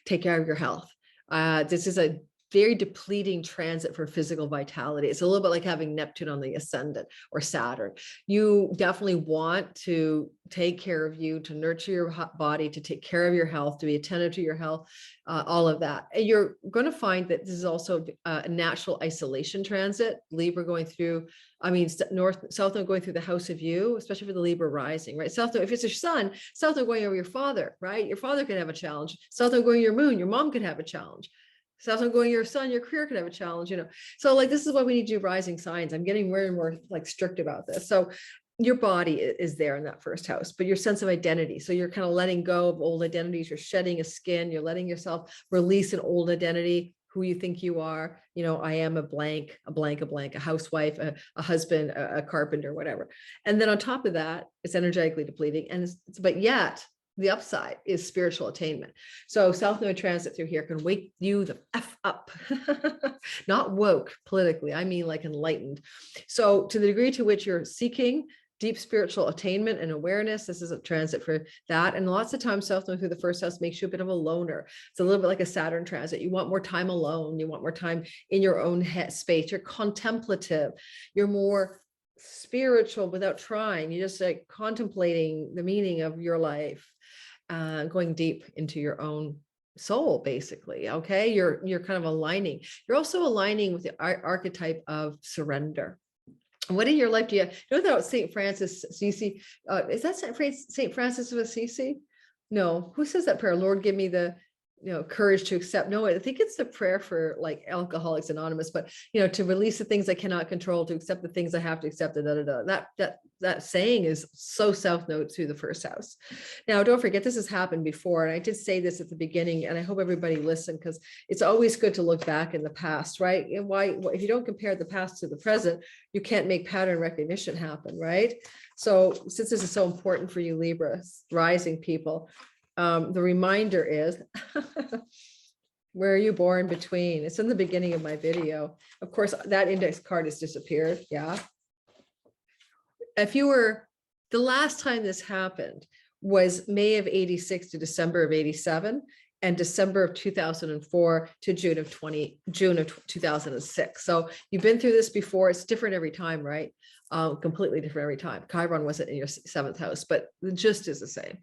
Take care of your health. This is a very depleting transit for physical vitality. It's a little bit like having Neptune on the ascendant or Saturn. You definitely want to take care of you, to nurture your body, to take care of your health, to be attentive to your health, all of that. And you're going to find that this is also a natural isolation transit. Libra going through, I mean, South Node going through the house of you, especially for the Libra rising, right? South Node, if it's your son, South Node going over your father, right? Your father could have a challenge. South Node going your moon, your mom could have a challenge. South Node going your son, your career could have a challenge, you know. So like, this is why we need to do rising signs. I'm getting more and more like strict about this. So your body is there in that first house, but your sense of identity. So you're kind of letting go of old identities. You're shedding a skin. You're letting yourself release an old identity, who you think you are. You know, I am a blank, a housewife, a husband, a carpenter, whatever. And then on top of that, it's energetically depleting. And but yet the upside is spiritual attainment. So South Node transit through here can wake you the F up, not woke politically. I mean like enlightened. So to the degree to which you're seeking deep spiritual attainment and awareness, this is a transit for that. And lots of times South Node through the first house makes you a bit of a loner. It's a little bit like a Saturn transit. You want more time alone. You want more time in your own head space. You're contemplative. You're more spiritual without trying. You're just like contemplating the meaning of your life, going deep into your own soul, basically. Okay. You're kind of aligning. You're also aligning with the archetype of surrender. What in your life do you know that St. Francis Assisi? Is that St. Francis of Assisi? No, who says that prayer? Lord, give me the courage to accept. No, I think it's the prayer for like Alcoholics Anonymous, but to release the things I cannot control, to accept the things I have to accept. That saying is so South Node through the first house. Now, don't forget, this has happened before, and I did say this at the beginning, and I hope everybody listened, because it's always good to look back in the past, right? And why, if you don't compare the past to the present, you can't make pattern recognition happen, right? So since this is so important for you Libra rising people, the reminder is, where are you born between? It's in the beginning of my video. Of course, that index card has disappeared. Yeah. If you were, the last time this happened was May of 86 to December of 87, and December of 2004 to June of 2006. So you've been through this before. It's different every time, right? Completely different every time. Chiron wasn't in your seventh house, but the gist is the same.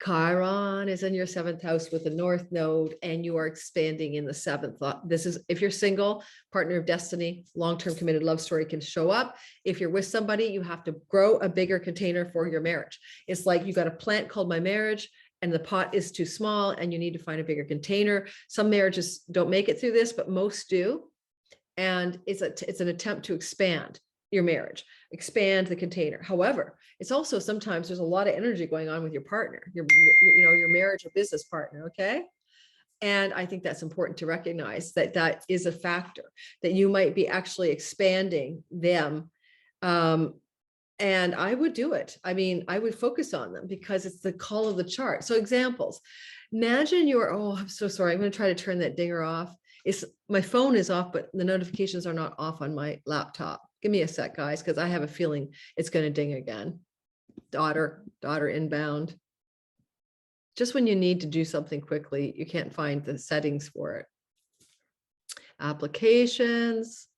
Chiron is in your seventh house with the North Node, and you are expanding in the seventh. This is, if you're single, partner of destiny, long-term committed love story can show up. If you're with somebody, you have to grow a bigger container for your marriage. It's like you got a plant called my marriage, and the pot is too small, and you need to find a bigger container. Some marriages don't make it through this, but most do. And it's an attempt to expand your marriage, expand the container. However, it's also sometimes there's a lot of energy going on with your partner, your marriage or business partner. Okay. And I think that's important to recognize that is a factor, that you might be actually expanding them. And I would do it. I mean, I would focus on them because it's the call of the chart. So examples, imagine oh, I'm so sorry. I'm going to try to turn that dinger off. My phone is off, but the notifications are not off on my laptop. Give me a sec, guys, because I have a feeling it's going to ding again. Daughter inbound. Just when you need to do something quickly, you can't find the settings for it. Applications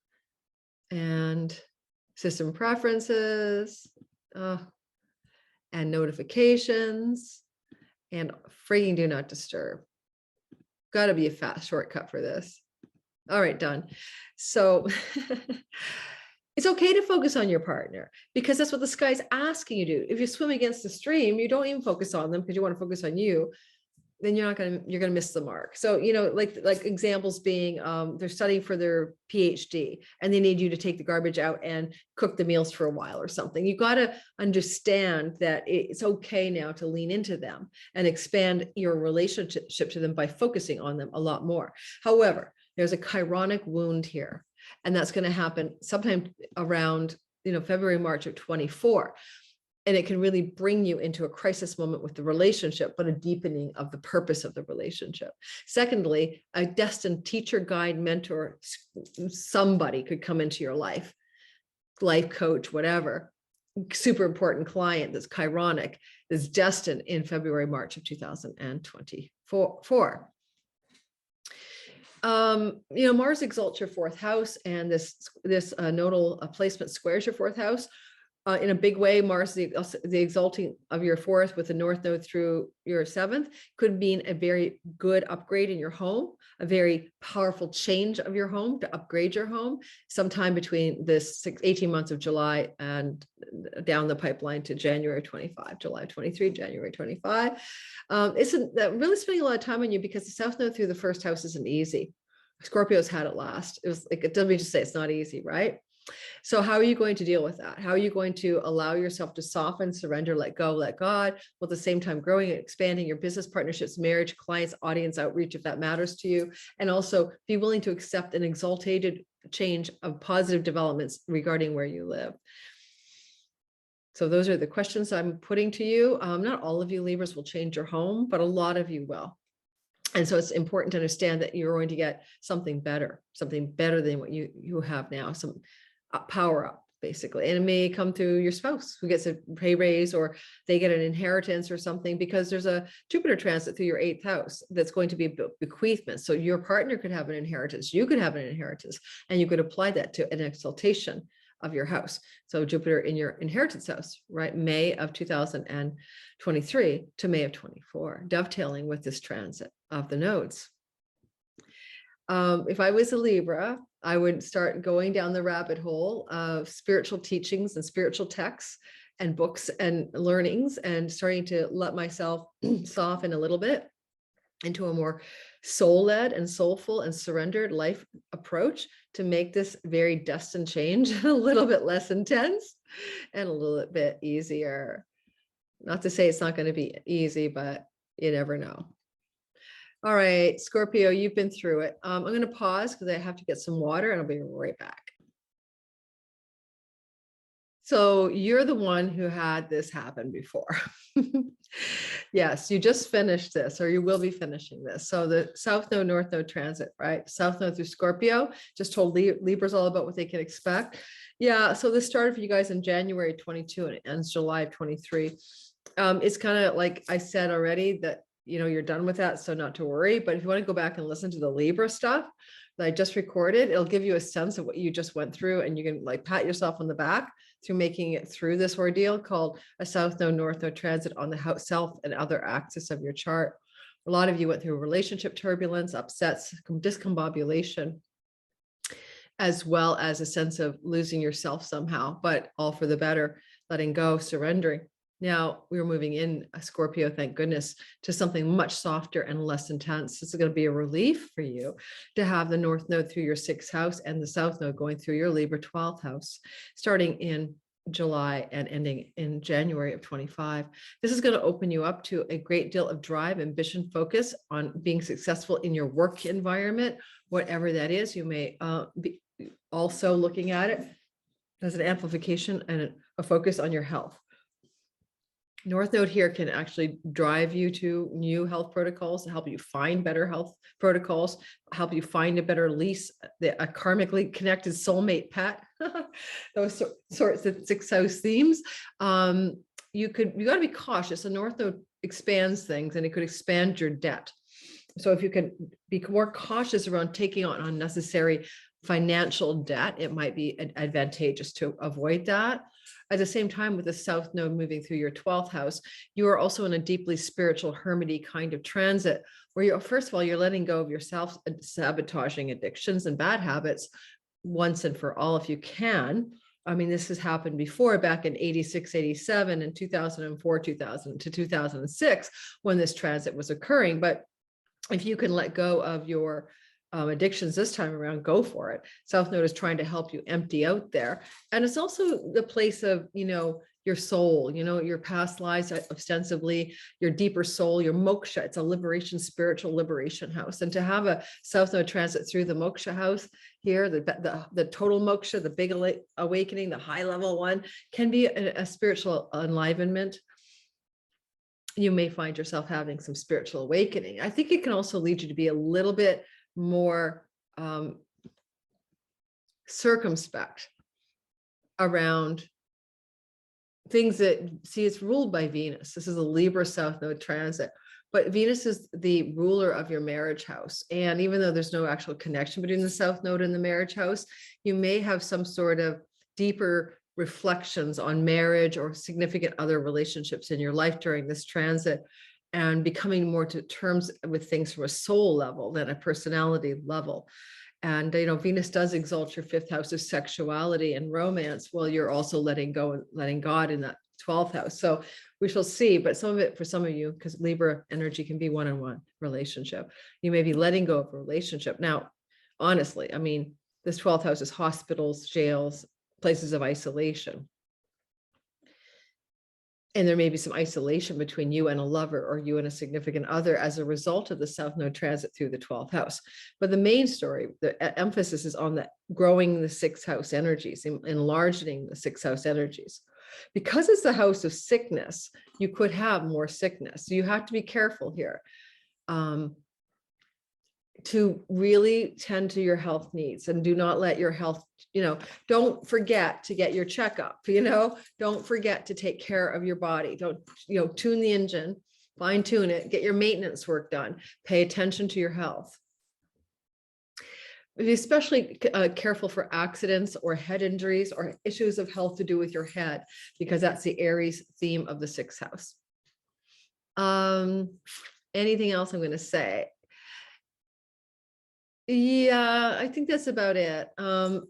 and system preferences and notifications and frigging do not disturb. Got to be a fast shortcut for this. All right, done. So it's okay to focus on your partner, because that's what the sky's asking you to do. If you swim against the stream, you don't even focus on them because you want to focus on you, then you're going to miss the mark. So, like examples being, they're studying for their PhD and they need you to take the garbage out and cook the meals for a while or something. You got to understand that it's okay now to lean into them and expand your relationship to them by focusing on them a lot more. However, there's a chironic wound here, and that's going to happen sometime around, February, March of 24. And it can really bring you into a crisis moment with the relationship, but a deepening of the purpose of the relationship. Secondly, a destined teacher, guide, mentor, somebody could come into your life coach, whatever, super important client that's chironic, that's destined in February, March of 2024. Mars exalts your fourth house, and this nodal placement squares your fourth house. In a big way, Mars, the exalting of your fourth with the north node through your seventh, could mean a very good upgrade in your home, a very powerful change of your home to upgrade your home sometime between this 18 months of July and down the pipeline to January 25, July 23, January 25. Isn't that really spending a lot of time on you, because the south node through the first house isn't easy. Scorpio's had it last. It was like, it doesn't mean to say it's not easy, right? So how are you going to deal with that? How are you going to allow yourself to soften, surrender, let go, let God, while at the same time growing and expanding your business partnerships, marriage, clients, audience outreach, if that matters to you, and also be willing to accept an exalted change of positive developments regarding where you live? So those are the questions I'm putting to you. Not all of you Libras will change your home, but a lot of you will. And so it's important to understand that you're going to get something better than what you have now, some power up, basically. And it may come through your spouse who gets a pay raise, or they get an inheritance or something, because there's a Jupiter transit through your eighth house that's going to be a bequeathment. So your partner could have an inheritance, you could have an inheritance, and you could apply that to an exaltation of your house. So Jupiter in your inheritance house, right? May of 2023 to May of 24, dovetailing with this transit of the nodes. If I was a Libra, I would start going down the rabbit hole of spiritual teachings and spiritual texts and books and learnings, and starting to let myself soften a little bit into a more soul-led and soulful and surrendered life approach to make this very destined change a little bit less intense and a little bit easier. Not to say it's not going to be easy, but you never know. All right, Scorpio, you've been through it. I'm going to pause because I have to get some water, and I'll be right back. So you're the one who had this happen before. Yes, you just finished this, or you will be finishing this. So the South Node, North Node transit, right? South Node through Scorpio, just told Libras all about what they can expect. Yeah, so this started for you guys in January 22 and it ends July of 23. It's kind of like I said already that, you're done with that, so not to worry. But if you want to go back and listen to the Libra stuff that I just recorded, it'll give you a sense of what you just went through, and you can like pat yourself on the back through making it through this ordeal called a South Node, North Node transit on the self and other axis of your chart. A lot of you went through relationship turbulence, upsets, discombobulation, as well as a sense of losing yourself somehow, but all for the better, letting go, surrendering. Now we're moving in a Scorpio, thank goodness, to something much softer and less intense. This is going to be a relief for you to have the North Node through your sixth house and the South Node going through your Libra 12th house, starting in July and ending in January of 25. This is going to open you up to a great deal of drive, ambition, focus on being successful in your work environment, whatever that is. You may be also looking at it as an amplification and a focus on your health. North Node here can actually drive you to new health protocols, help you find better health protocols, help you find a better lease, a karmically connected soulmate pet, those sorts of sixth house themes. You got to be cautious. The North Node expands things, and it could expand your debt. So if you can be more cautious around taking on unnecessary financial debt, it might be advantageous to avoid that. At the same time, with the South Node moving through your 12th house, you are also in a deeply spiritual, hermity kind of transit, where you're, first of all, you're letting go of your self-sabotaging addictions and bad habits once and for all, if you can. I mean, this has happened before, back in 86, 87, and 2004, 2000 to 2006, when this transit was occurring. But if you can let go of your addictions this time around, go for it. South Node is trying to help you empty out there. And it's also the place of, your soul, your past lives, ostensibly your deeper soul, your moksha. It's a liberation, spiritual liberation house. And to have a South Node transit through the moksha house here, the total moksha, the big awakening, the high level one, can be a spiritual enlivenment. You may find yourself having some spiritual awakening. I think it can also lead you to be a little bit more circumspect around things that, see, it's ruled by Venus. This is a Libra South Node transit, but Venus is the ruler of your marriage house. And even though there's no actual connection between the South Node and the marriage house, you may have some sort of deeper reflections on marriage or significant other relationships in your life during this transit, and becoming more to terms with things from a soul level than a personality level. And, Venus does exalt your fifth house of sexuality and romance, while you're also letting go and letting God in that 12th house. So we shall see, but some of it for some of you, because Libra energy can be one-on-one relationship. You may be letting go of a relationship. Now, honestly, I mean, this 12th house is hospitals, jails, places of isolation. And there may be some isolation between you and a lover or you and a significant other as a result of the South Node transit through the 12th house. But the main story, the emphasis is on the growing the sixth house energies, enlarging the sixth house energies. Because it's the house of sickness, you could have more sickness. So you have to be careful here. To really tend to your health needs, and do not let your health, don't forget to get your checkup, don't forget to take care of your body. Don't, tune the engine, fine tune it, get your maintenance work done, pay attention to your health. Be especially careful for accidents or head injuries or issues of health to do with your head, because that's the Aries theme of the sixth house. Anything else I'm going to say? Yeah, I think that's about it. I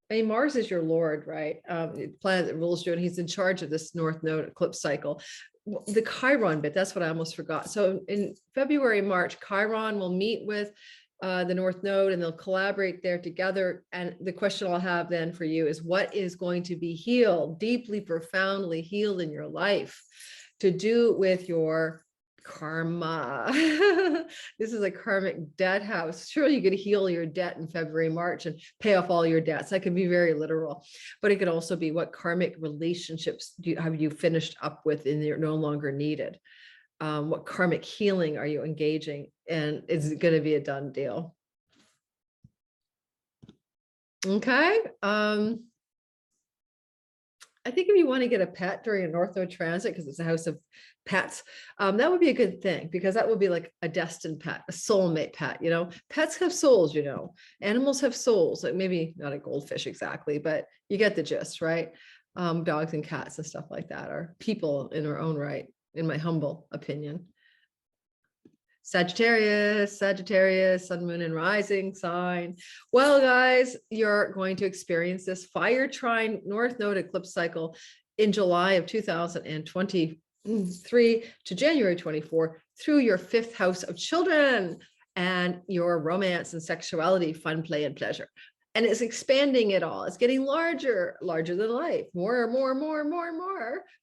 mean, Mars is your lord, right? The planet that rules you, and he's in charge of this North Node eclipse cycle. The Chiron bit, that's what I almost forgot. So in February, March, Chiron will meet with the North Node, and they'll collaborate there together. And the question I'll have then for you is, what is going to be healed, deeply, profoundly healed in your life, to do with your karma? This is a karmic debt house. Sure, you could heal your debt in February, March, and pay off all your debts. That can be very literal, but it could also be, what karmic relationships have you finished up with and you're no longer needed? What karmic healing are you engaging? And is it going to be a done deal? Okay. I think if you want to get a pet during a North Node transit, because it's a house of pets, that would be a good thing, because that would be like a destined pet, a soulmate pet. Pets have souls, animals have souls, like maybe not a goldfish exactly, but you get the gist, right? Dogs and cats and stuff like that are people in their own right, in my humble opinion. Sagittarius, sun, moon, and rising sign. Well, guys, you're going to experience this fire trine North Node eclipse cycle in July of 2023 to January 24 through your fifth house of children and your romance and sexuality, fun, play, and pleasure. And it's expanding it all. It's getting larger than life, more,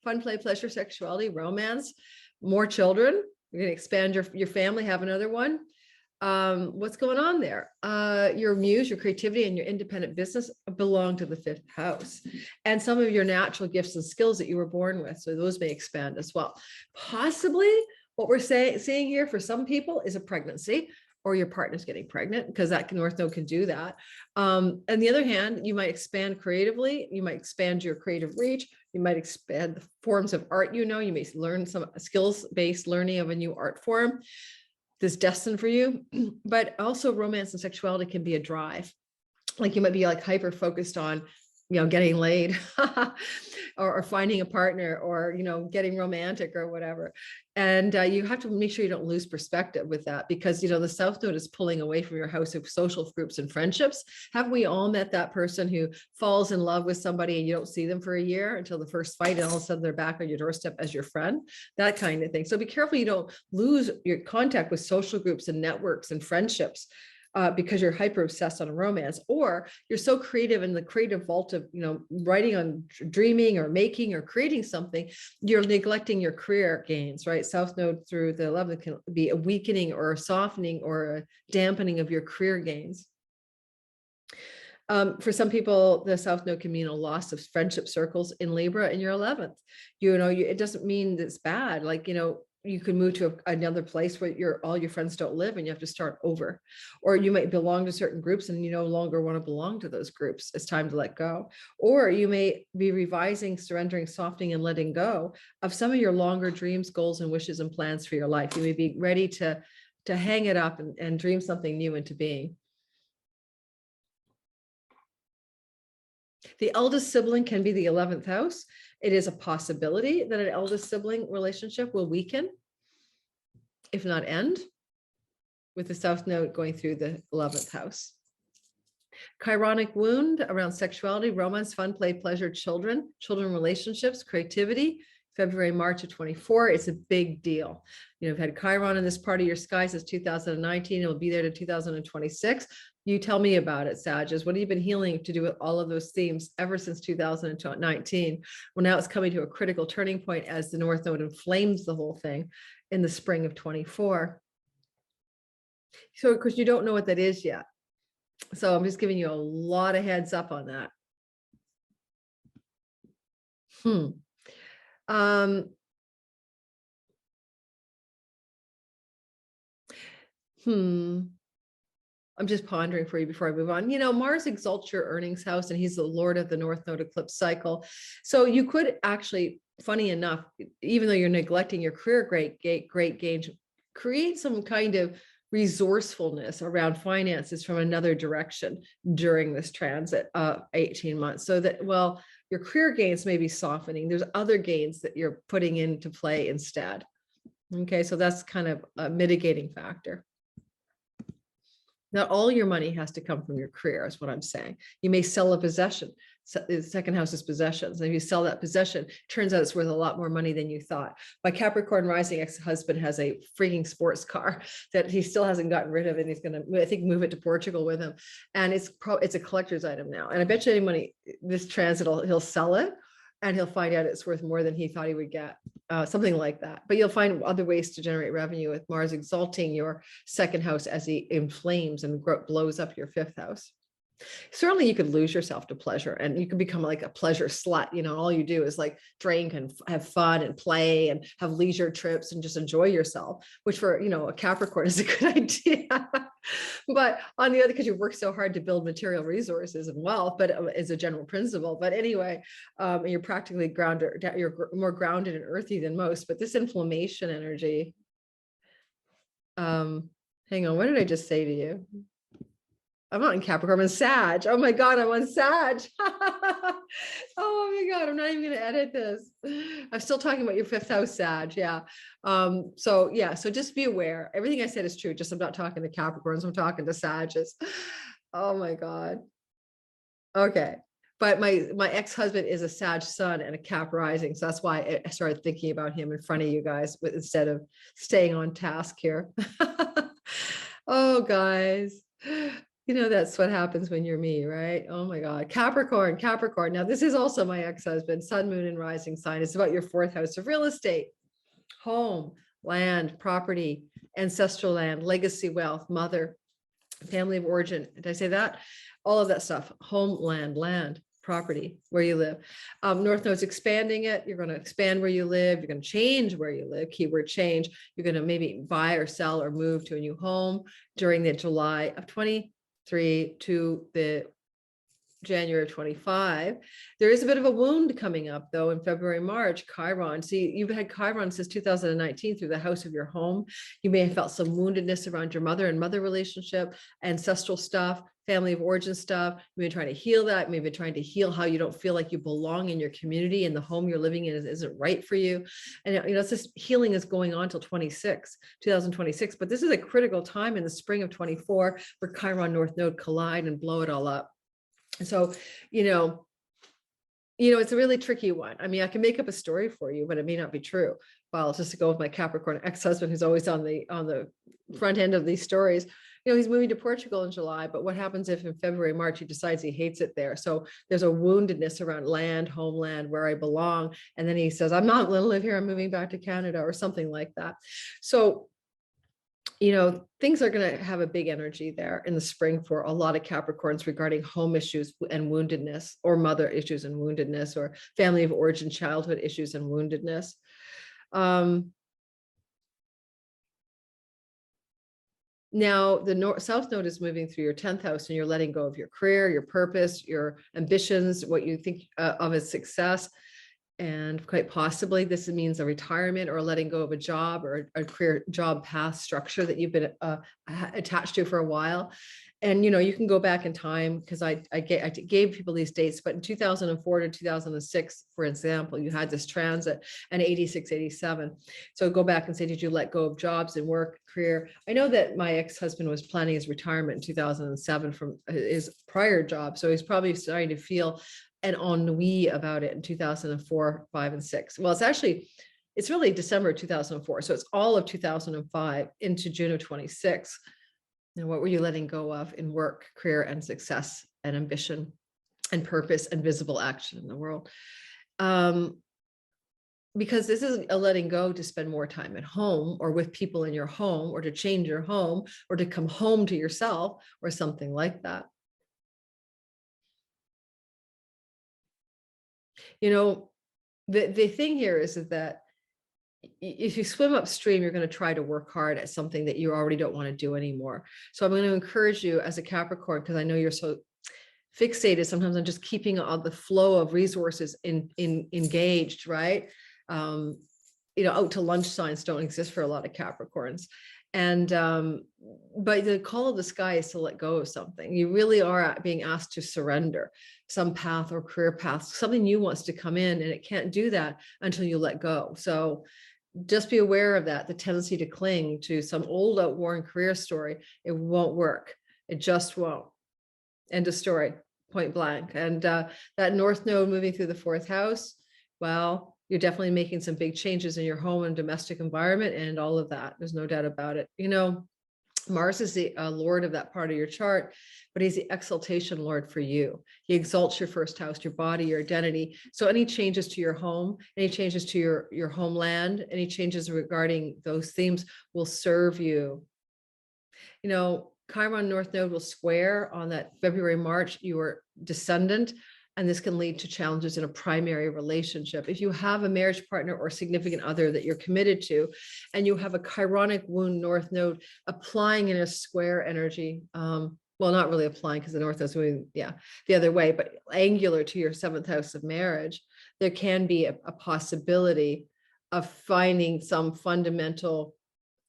fun, play, pleasure, sexuality, romance, more children. You're going to expand your family, have another one. What's going on there? Your muse, your creativity, and your independent business belong to the fifth house. And some of your natural gifts and skills that you were born with, so those may expand as well. Possibly what we're seeing here for some people is a pregnancy, or your partner's getting pregnant, because that North Node can do that. On the other hand, you might expand creatively. You might expand your creative reach. You might expand the forms of art. You may learn some skills-based learning of a new art form that's destined for you. But also romance and sexuality can be a drive. Like you might be like hyper focused on getting laid or finding a partner, or getting romantic or whatever. And you have to make sure you don't lose perspective with that, because the South Node is pulling away from your house of social groups and friendships. Haven't we all met that person who falls in love with somebody and you don't see them for a year until the first fight, and all of a sudden they're back on your doorstep as your friend? That kind of thing. So be careful you don't lose your contact with social groups and networks and friendships, because you're hyper obsessed on a romance, or you're so creative in the creative vault of, writing on dreaming or making or creating something, you're neglecting your career gains, right? South Node through the 11th can be a weakening or a softening or a dampening of your career gains. For some people, the South Node can mean a loss of friendship circles in Libra in your 11th. It doesn't mean that it's bad. Like, you can move to another place where all your friends don't live and you have to start over. Or you might belong to certain groups and you no longer want to belong to those groups. It's time to let go. Or you may be revising, surrendering, softening, and letting go of some of your longer dreams, goals, and wishes and plans for your life. You may be ready to hang it up and dream something new into being. The eldest sibling can be the 11th house. It is a possibility that an eldest sibling relationship will weaken, if not end, with the South Node going through the 11th house. Chironic wound around sexuality, romance, fun, play, pleasure, children relationships, creativity, February, March of 24. It's a big deal. You've had Chiron in this part of your sky since 2019. It will be there to 2026. You tell me about it, Sagittarius. What have you been healing to do with all of those themes ever since 2019? Well, now it's coming to a critical turning point as the North Node inflames the whole thing in the spring of 24. So, because you don't know what that is yet. So I'm just giving you a lot of heads up on that. I'm just pondering for you before I move on. Mars exalts your earnings house and he's the Lord of the North Node eclipse cycle. So you could actually, funny enough, even though you're neglecting your career great gains, create some kind of resourcefulness around finances from another direction during this transit of 18 months. So that, well, your career gains may be softening. There's other gains that you're putting into play instead. Okay, so that's kind of a mitigating factor. Not all your money has to come from your career, is what I'm saying. You may sell a possession. The second house is possessions. And if you sell that possession, turns out it's worth a lot more money than you thought. My Capricorn rising ex-husband has a freaking sports car that he still hasn't gotten rid of, and he's going to, I think, move it to Portugal with him. And it's a collector's item now. And I bet you any money this transit, he'll sell it, and he'll find out it's worth more than he thought he would get, something like that. But you'll find other ways to generate revenue with Mars exalting your second house as he inflames and blows up your fifth house. Certainly you could lose yourself to pleasure, and you can become like a pleasure slut. All you do is like drink and have fun and play and have leisure trips and just enjoy yourself, which for, a Capricorn is a good idea. But on the other, because you work so hard to build material resources and wealth, but as a general principle. But anyway, you're practically grounded, you're more grounded and earthy than most. But this inflammation energy, hang on, what did I just say to you? I'm not in Capricorn, I'm in Sag. Oh my God, I'm on Sag. Oh my God, I'm not even going to edit this. I'm still talking about your fifth house Sag. Yeah. So just be aware. Everything I said is true. Just I'm not talking to Capricorns. I'm talking to Sages. Oh my God. Okay. But my ex-husband is a Sag sun and a Cap rising. So that's why I started thinking about him in front of you guys instead of staying on task here. Oh, guys. That's what happens when you're me, right? Oh my God. Capricorn. Now, this is also my ex-husband, sun, moon, and rising sign. It's about your fourth house of real estate, home, land, property, ancestral land, legacy wealth, mother, family of origin. Did I say that? All of that stuff. Home, land, property, where you live. North Node's expanding it. You're going to expand where you live. You're going to change where you live. Keyword change. You're going to maybe buy or sell or move to a new home during the July of 23 to the January of 25. There is a bit of a wound coming up though in February, March, Chiron. See, you've had Chiron since 2019 through the house of your home. You may have felt some woundedness around your mother and mother relationship, ancestral stuff, family of origin stuff. You may be trying to heal that. Maybe trying to heal how you don't feel like you belong in your community and the home you're living in isn't right for you. And it's this healing is going on till 2026. But this is a critical time in the spring of 24 where Chiron North Node collide and blow it all up. So, it's a really tricky one. I mean, I can make up a story for you, but it may not be true. Well, just to go with my Capricorn ex-husband, who's always on the front end of these stories. He's moving to Portugal in July, but what happens if in February, March, he decides he hates it there? So there's a woundedness around land, homeland, where I belong. And then he says, I'm not going to live here. I'm moving back to Canada or something like that. So things are going to have a big energy there in the spring for a lot of Capricorns regarding home issues and woundedness, or mother issues and woundedness, or family of origin, childhood issues and woundedness. Now, the South Node is moving through your 10th house, and you're letting go of your career, your purpose, your ambitions, what you think of as success. And quite possibly this means a retirement or letting go of a job or a career job path structure that you've been attached to for a while. And, you know, you can go back in time, because I gave people these dates, but in 2004 to 2006, for example, you had this transit, and 86, 87. So go back and say, did you let go of jobs and work, career? I know that my ex-husband was planning his retirement in 2007 from his prior job. So he's probably starting to feel an ennui about it in 2004, 5, and 6. Well, it's really December 2004. So it's all of 2005 into June of 26. And what were you letting go of in work, career, and success, and ambition, and purpose, and visible action in the world? Because this is a letting go to spend more time at home, or with people in your home, or to change your home, or to come home to yourself, or something like that. You know, the thing here is that if you swim upstream, you're going to try to work hard at something that you already don't want to do anymore. So I'm going to encourage you as a Capricorn, because I know you're so fixated sometimes on just keeping all the flow of resources engaged, right? You know, out to lunch signs don't exist for a lot of Capricorns. And but the call of the sky is to let go of something. You really are being asked to surrender some path or career path. Something new wants to come in, and it can't do that until you let go. So just be aware of that, the tendency to cling to some old outworn career story. It won't work. It just won't. End of story, point blank. And that North Node moving through the 4th house, well, you're definitely making some big changes in your home and domestic environment and all of that. There's no doubt about it. You know, Mars is the lord of that part of your chart, but he's the exaltation lord for you. He exalts your 1st house, your body, your identity. So any changes to your home, any changes to your homeland, any changes regarding those themes will serve you. You know, Chiron North Node will square on that February, March, your descendant, and this can lead to challenges in a primary relationship. If you have a marriage partner or significant other that you're committed to, and you have a Chironic wound North Node applying in a square energy, well, not really applying, because the North Node is moving, the other way, but angular to your 7th house of marriage, there can be a possibility of finding some fundamental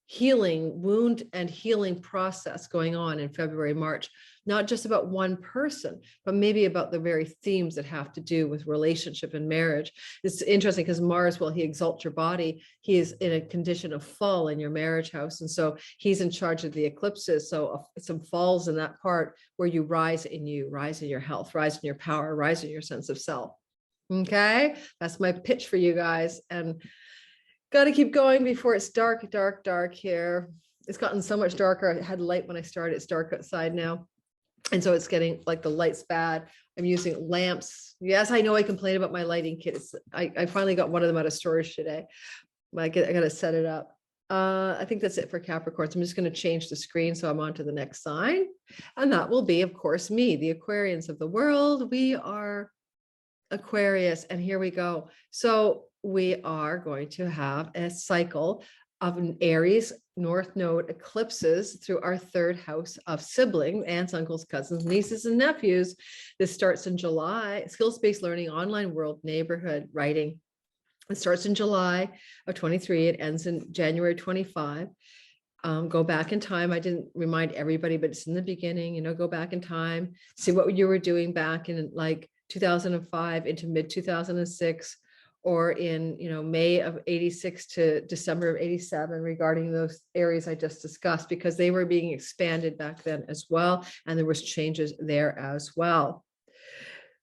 healing, wound and healing process going on in February, March, not just about one person, but maybe about the very themes that have to do with relationship and marriage. It's interesting because Mars, while he exalts your body, he is in a condition of fall in your marriage house. And so he's in charge of the eclipses. So some falls in that part where you rise in your health, rise in your power, rise in your sense of self. Okay, that's my pitch for you guys. And got to keep going before it's dark, dark, dark here. It's gotten so much darker. I had light when I started. It's dark outside now. And so it's getting like the light's bad. I'm using lamps. Yes, I know I complain about my lighting kit. I finally got one of them out of storage today. I got to set it up. I think that's it for Capricorns. I'm just going to change the screen so I'm on to the next sign. And that will be, of course, me, the Aquarians of the world. We are Aquarius. And here we go. So we are going to have a cycle of an Aries North Node eclipses through our 3rd house of siblings, aunts, uncles, cousins, nieces, and nephews. This starts in July. Skills-based learning, online world, neighborhood, writing. It starts in July of 23. It ends in January 25. Go back in time. I didn't remind everybody, but it's in the beginning. You know, go back in time, see what you were doing back in like 2005 into mid 2006, or in, you know, May of 86 to December of 87, regarding those areas I just discussed, because they were being expanded back then as well. And there was changes there as well.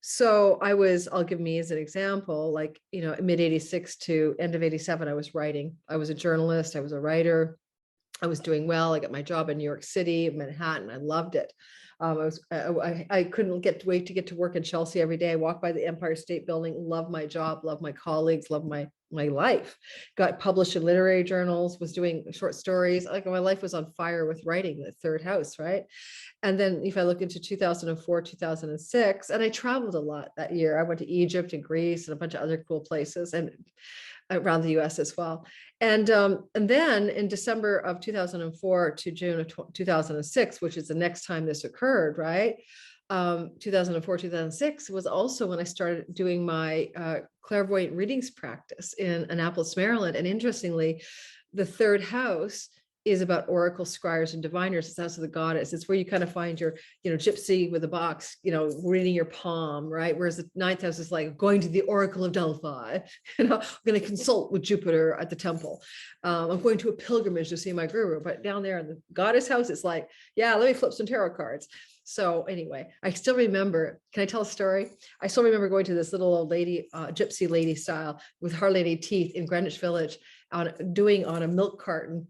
So I'll give me as an example, like, you know, mid 86 to end of 87, I was writing. I was a journalist. I was a writer. I was doing well. I got my job in New York City, Manhattan. I loved it. I couldn't wait to get to work in Chelsea every day. I walked by the Empire State Building, love my job, love my colleagues, love my life. Got published in literary journals, was doing short stories. Like, my life was on fire with writing, the 3rd house, right? And then if I look into 2004, 2006, and I traveled a lot that year. I went to Egypt and Greece and a bunch of other cool places. And around the US as well. And then in December of 2004 to June of 2006, which is the next time this occurred, right? 2004, 2006 was also when I started doing my clairvoyant readings practice in Annapolis, Maryland. And interestingly, the third house is about oracle, scryers, and diviners. It's the house of the goddess. It's where you kind of find your, gypsy with a box, reading your palm, right? Whereas the ninth house is like going to the Oracle of Delphi. I'm going to consult with Jupiter at the temple. I'm going to a pilgrimage to see my guru. But down there in the goddess house, it's like, yeah, let me flip some tarot cards. So anyway, I still remember, can I tell a story? I still remember going to this little old lady, gypsy lady style with hardly any teeth in Greenwich Village, doing on a milk carton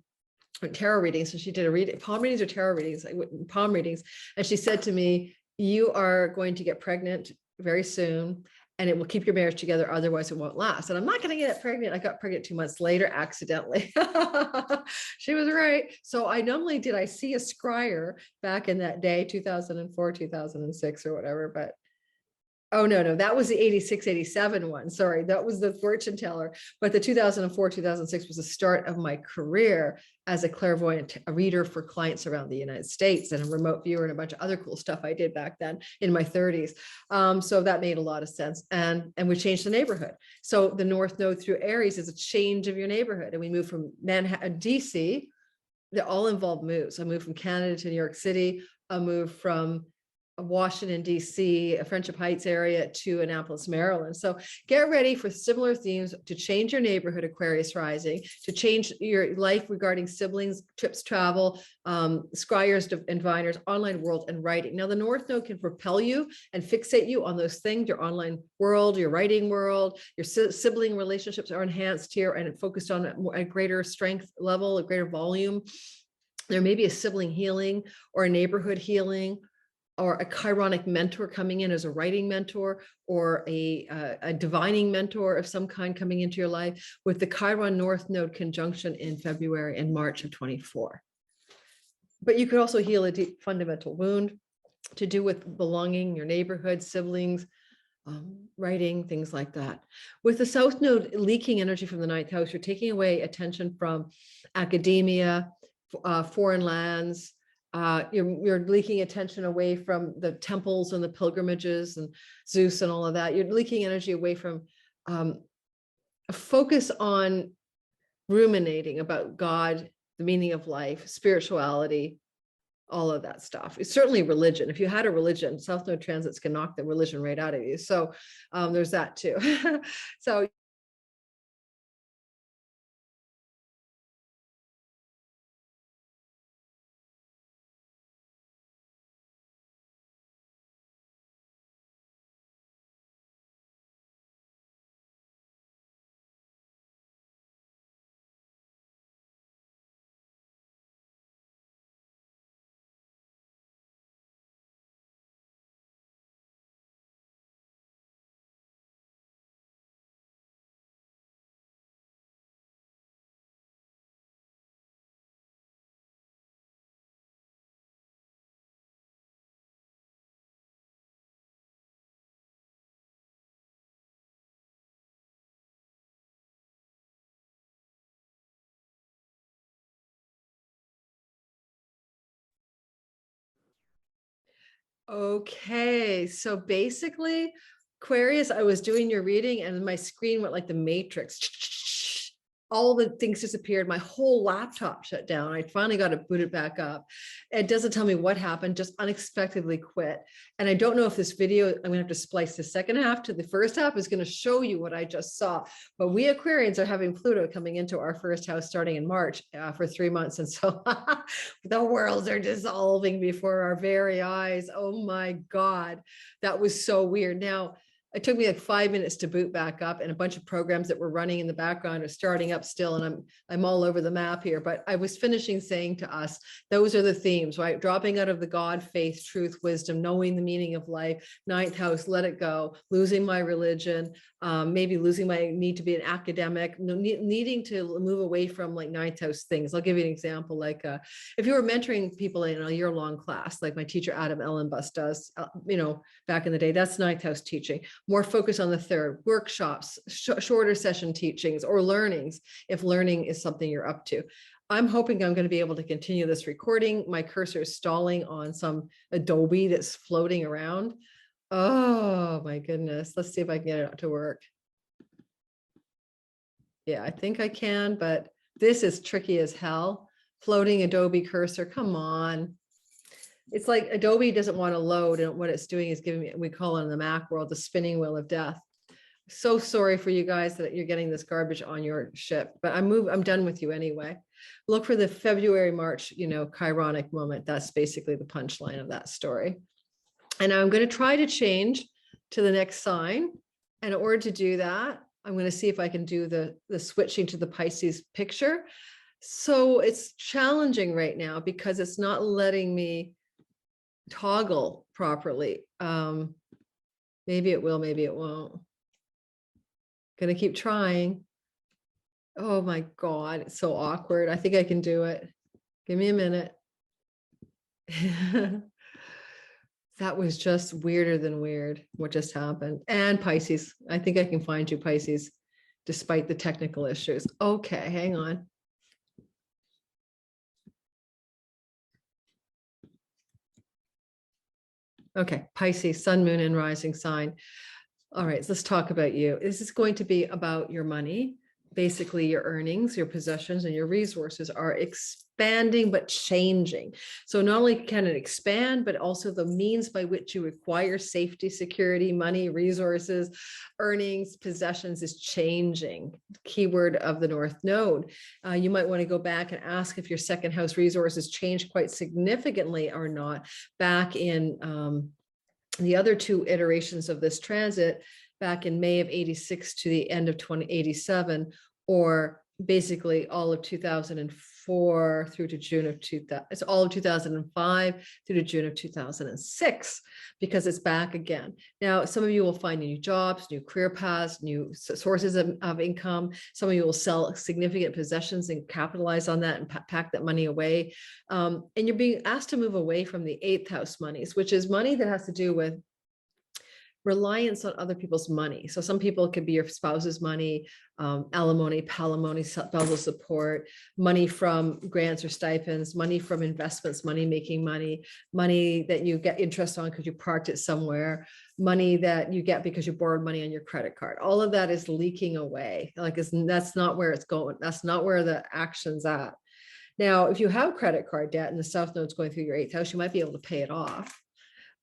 tarot readings. So she did palm readings or tarot readings, palm readings. And she said to me, you are going to get pregnant very soon and it will keep your marriage together. Otherwise it won't last. And I'm not going to get pregnant. I got pregnant 2 months later, accidentally. She was right. So not only did I see a scryer back in that day, 2004, 2006 or whatever, but oh, no, that was the 86, 87 one. Sorry, that was the fortune teller. But the 2004, 2006 was the start of my career as a clairvoyant reader for clients around the United States and a remote viewer and a bunch of other cool stuff I did back then in my 30s. So that made a lot of sense. And we changed the neighborhood. So the North Node through Aries is a change of your neighborhood. And we moved from Manhattan, DC. They all involve moves. I moved from Canada to New York City. I moved from Washington, D.C., Friendship Heights area to Annapolis, Maryland. So get ready for similar themes to change your neighborhood, Aquarius rising, to change your life regarding siblings, trips, travel, scryers and diviners, online world, and writing. Now, the North Node can propel you and fixate you on those things, your online world, your writing world, your sibling relationships are enhanced here and focused on a greater strength level, a greater volume. There may be a sibling healing or a neighborhood healing, or a chironic mentor coming in as a writing mentor, or a divining mentor of some kind coming into your life, with the Chiron North Node conjunction in February and March of 24. But you could also heal a deep fundamental wound to do with belonging, your neighborhood, siblings, writing, things like that. With the South Node leaking energy from the ninth house, you're taking away attention from academia, foreign lands. You're leaking attention away from the temples and the pilgrimages and Zeus and all of that. You're leaking energy away from a focus on ruminating about God, the meaning of life, spirituality, all of that stuff. It's certainly religion. If you had a religion, South Node transits can knock the religion right out of you. So there's that too. So okay, so basically, Aquarius, I was doing your reading and my screen went like the Matrix. All the things disappeared. My whole laptop shut down. I finally got it booted back up. It doesn't tell me what happened, just unexpectedly quit. And I don't know if this video, I'm gonna have to splice the second half to the first half, is gonna show you what I just saw. But we Aquarians are having Pluto coming into our first house starting in March for 3 months. And so the worlds are dissolving before our very eyes. Oh my God, that was so weird. Now, it took me like 5 minutes to boot back up, and a bunch of programs that were running in the background are starting up still. And I'm all over the map here, but I was finishing saying to us, those are the themes, right? Dropping out of the God, faith, truth, wisdom, knowing the meaning of life, ninth house, let it go, losing my religion, maybe losing my need to be an academic, needing to move away from like ninth house things. I'll give you an example. Like if you were mentoring people in a year-long class, like my teacher, Adam Ellenbus does, back in the day, that's ninth house teaching. more focus on the third, workshops, shorter session teachings or learnings, if learning is something you're up to. I'm hoping I'm going to be able to continue this recording. My cursor is stalling on some Adobe that's floating around. Oh my goodness. Let's see if I can get it to work. Yeah, I think I can, but this is tricky as hell. Floating Adobe cursor, come on. It's like Adobe doesn't want to load, and what it's doing is giving me, we call it in the Mac world, the spinning wheel of death. So sorry for you guys that you're getting this garbage on your ship, but I'm done with you anyway. Look for the February, March, Chironic moment. That's basically the punchline of that story. And I'm going to try to change to the next sign. And in order to do that, I'm going to see if I can do the switching to the Pisces picture. So it's challenging right now because it's not letting me toggle properly. Maybe it will, maybe it won't. Gonna keep trying. Oh my God, it's so awkward. I think I can do it. Give me a minute. That was just weirder than weird, what just happened. And Pisces, I think I can find you, Pisces, despite the technical issues. Okay, hang on. Okay, Pisces, sun, moon, and rising sign. All right, so let's talk about you. This is going to be about your money. Basically, your earnings, your possessions, and your resources are expanding but changing. So not only can it expand, but also the means by which you acquire safety, security, money, resources, earnings, possessions is changing. Keyword of the North Node. You might want to go back and ask if your second house resources changed quite significantly or not back in the other two iterations of this transit back in May of 86 to the end of 2087, or basically all of 2004 through to June of 2000. It's all of 2005 through to June of 2006, because it's back again. Now, some of you will find new jobs, new career paths, new sources of income. Some of you will sell significant possessions and capitalize on that and pack that money away. And you're being asked to move away from the 8th house monies, which is money that has to do with reliance on other people's money. So some people could be your spouse's money, alimony, palimony, spousal support, money from grants or stipends, money from investments, money making money, money that you get interest on because you parked it somewhere, money that you get because you borrowed money on your credit card. All of that is leaking away. That's not where it's going. That's not where the action's at. Now, if you have credit card debt and the South Node's going through your 8th house, you might be able to pay it off.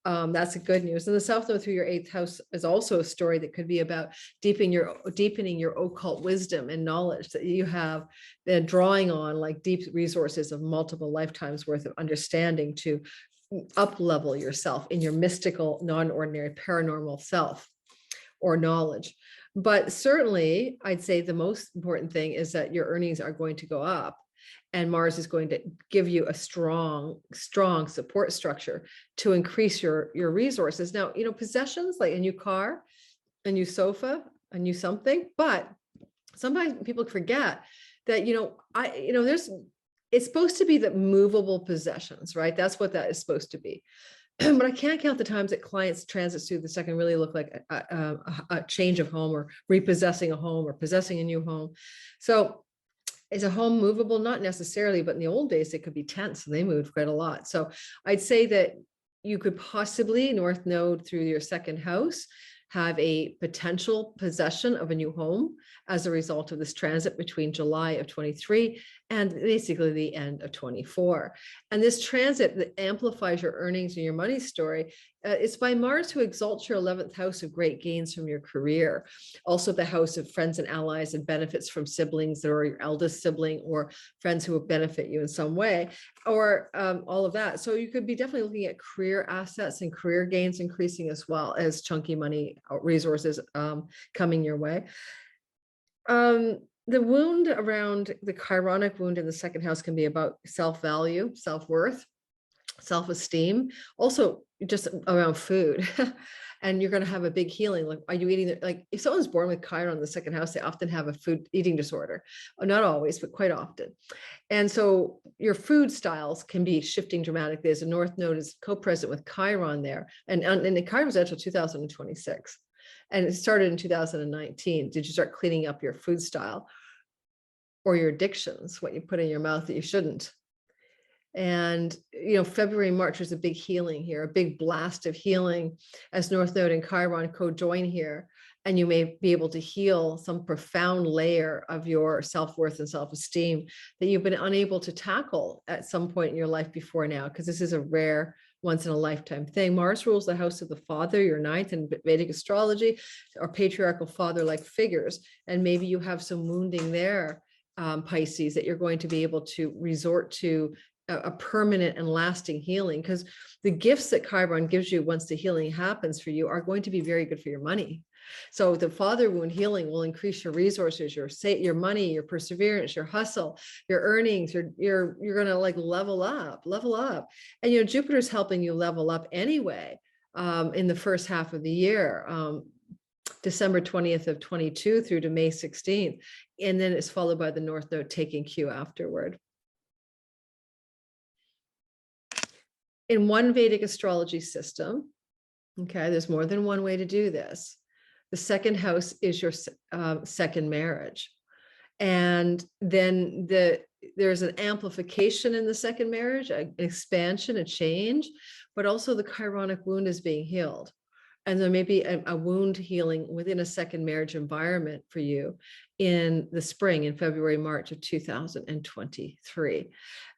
That's the good news. And the South Node through your 8th house is also a story that could be about deepening your occult wisdom and knowledge that you have been drawing on, like deep resources of multiple lifetimes worth of understanding to up level yourself in your mystical, non-ordinary, paranormal self or knowledge. But certainly, I'd say the most important thing is that your earnings are going to go up. And Mars is going to give you a strong support structure to increase your resources. Now, possessions like a new car, a new sofa, a new something, but sometimes people forget that, it's supposed to be the movable possessions, right? That's what that is supposed to be. But I can't count the times that clients transits through the second really look like a change of home or repossessing a home or possessing a new home. So is a home movable? Not necessarily, but in the old days, it could be tents and they moved quite a lot. So I'd say that you could possibly, North Node through your second house, have a potential possession of a new home as a result of this transit between July of 23 and basically the end of 24. And this transit that amplifies your earnings and your money story, it's by Mars, who exalts your 11th house of great gains from your career. Also the house of friends and allies and benefits from siblings that are your eldest sibling or friends who will benefit you in some way, or all of that. So you could be definitely looking at career assets and career gains increasing, as well as chunky money resources coming your way. The wound around the Chironic wound in the second house can be about self-value, self-worth, self-esteem, also just around food. And you're going to have a big healing. Like, are you eating, like if someone's born with Chiron in the second house, they often have a food eating disorder. Not always, but quite often. And so your food styles can be shifting dramatically as the North Node is co-present with Chiron there. And the Chiron is until 2026. And it started in 2019. Did you start cleaning up your food style or your addictions, what you put in your mouth that you shouldn't? And, February, March is a big healing here, a big blast of healing as North Node and Chiron co-join here. And you may be able to heal some profound layer of your self-worth and self-esteem that you've been unable to tackle at some point in your life before now, because this is a rare once in a lifetime thing. Mars rules the house of the father, your ninth in Vedic astrology, or patriarchal father-like figures. And maybe you have some wounding there, Pisces, that you're going to be able to resort to a permanent and lasting healing, because the gifts that Chiron gives you once the healing happens for you are going to be very good for your money. So the father wound healing will increase your resources, your money, your perseverance, your hustle, your earnings. You're going to like level up. And Jupiter's helping you level up anyway in the first half of the year. December 20th of 22 through to May 16th. And then it's followed by the North Node taking cue afterward. In one Vedic astrology system, okay, there's more than one way to do this. The second house is your second marriage. And then there's an amplification in the second marriage, an expansion, a change, but also the chironic wound is being healed. And there may be a wound healing within a second marriage environment for you in the spring, in February, March of 2023.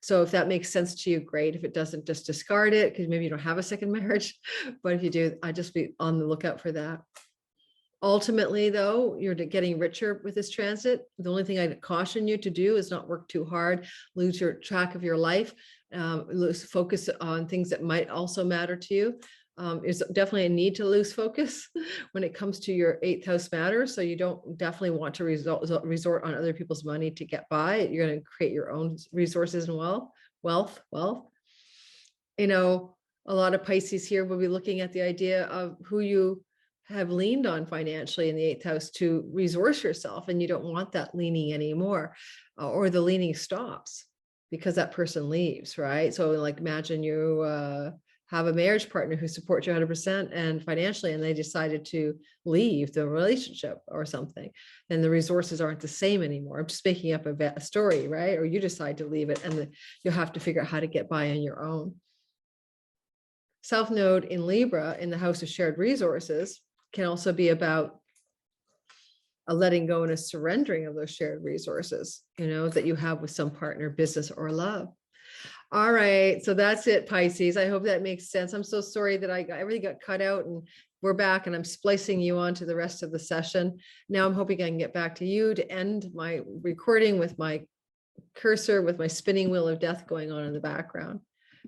So if that makes sense to you, great. If it doesn't, just discard it, because maybe you don't have a second marriage. But if you do, I'd just be on the lookout for that. Ultimately, though, you're getting richer with this transit. The only thing I'd caution you to do is not work too hard, lose your track of your life, lose focus on things that might also matter to you. There's definitely a need to lose focus when it comes to your 8th house matters. So you don't definitely want to resort on other people's money to get by. You're going to create your own resources and wealth. A lot of Pisces here will be looking at the idea of who you have leaned on financially in the 8th house to resource yourself, and you don't want that leaning anymore, or the leaning stops because that person leaves, right? So like imagine you have a marriage partner who supports you 100% and financially, and they decided to leave the relationship or something, then the resources aren't the same anymore. I'm just making up a story, right? Or you decide to leave it, and you'll have to figure out how to get by on your own. South Node in Libra in the house of shared resources can also be about a letting go and a surrendering of those shared resources, that you have with some partner, business or love. All right. So that's it, Pisces. I hope that makes sense. I'm so sorry that everything got cut out, and we're back, and I'm splicing you on to the rest of the session. Now I'm hoping I can get back to you to end my recording with my cursor, with my spinning wheel of death going on in the background,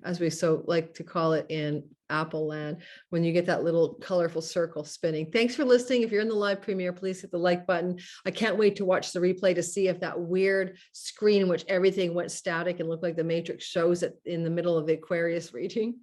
as we so like to call it in Apple land, when you get that little colorful circle spinning. Thanks for listening. If you're in the live premiere, please hit the like button. I can't wait to watch the replay to see if that weird screen in which everything went static and looked like the Matrix shows it in the middle of the Aquarius reading.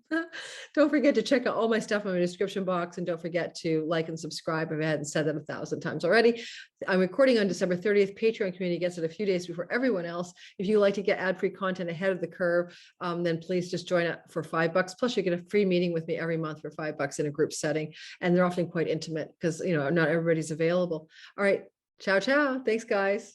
Don't forget to check out all my stuff in my description box, and don't forget to like and subscribe if I hadn't said that 1,000 times already. I'm recording on December 30th. Patreon community gets it a few days before everyone else. If you like to get ad-free content ahead of the curve, then please just join it for $5. Plus you get a free meeting with me every month for $5 in a group setting. And they're often quite intimate because, not everybody's available. All right. Ciao, ciao. Thanks, guys.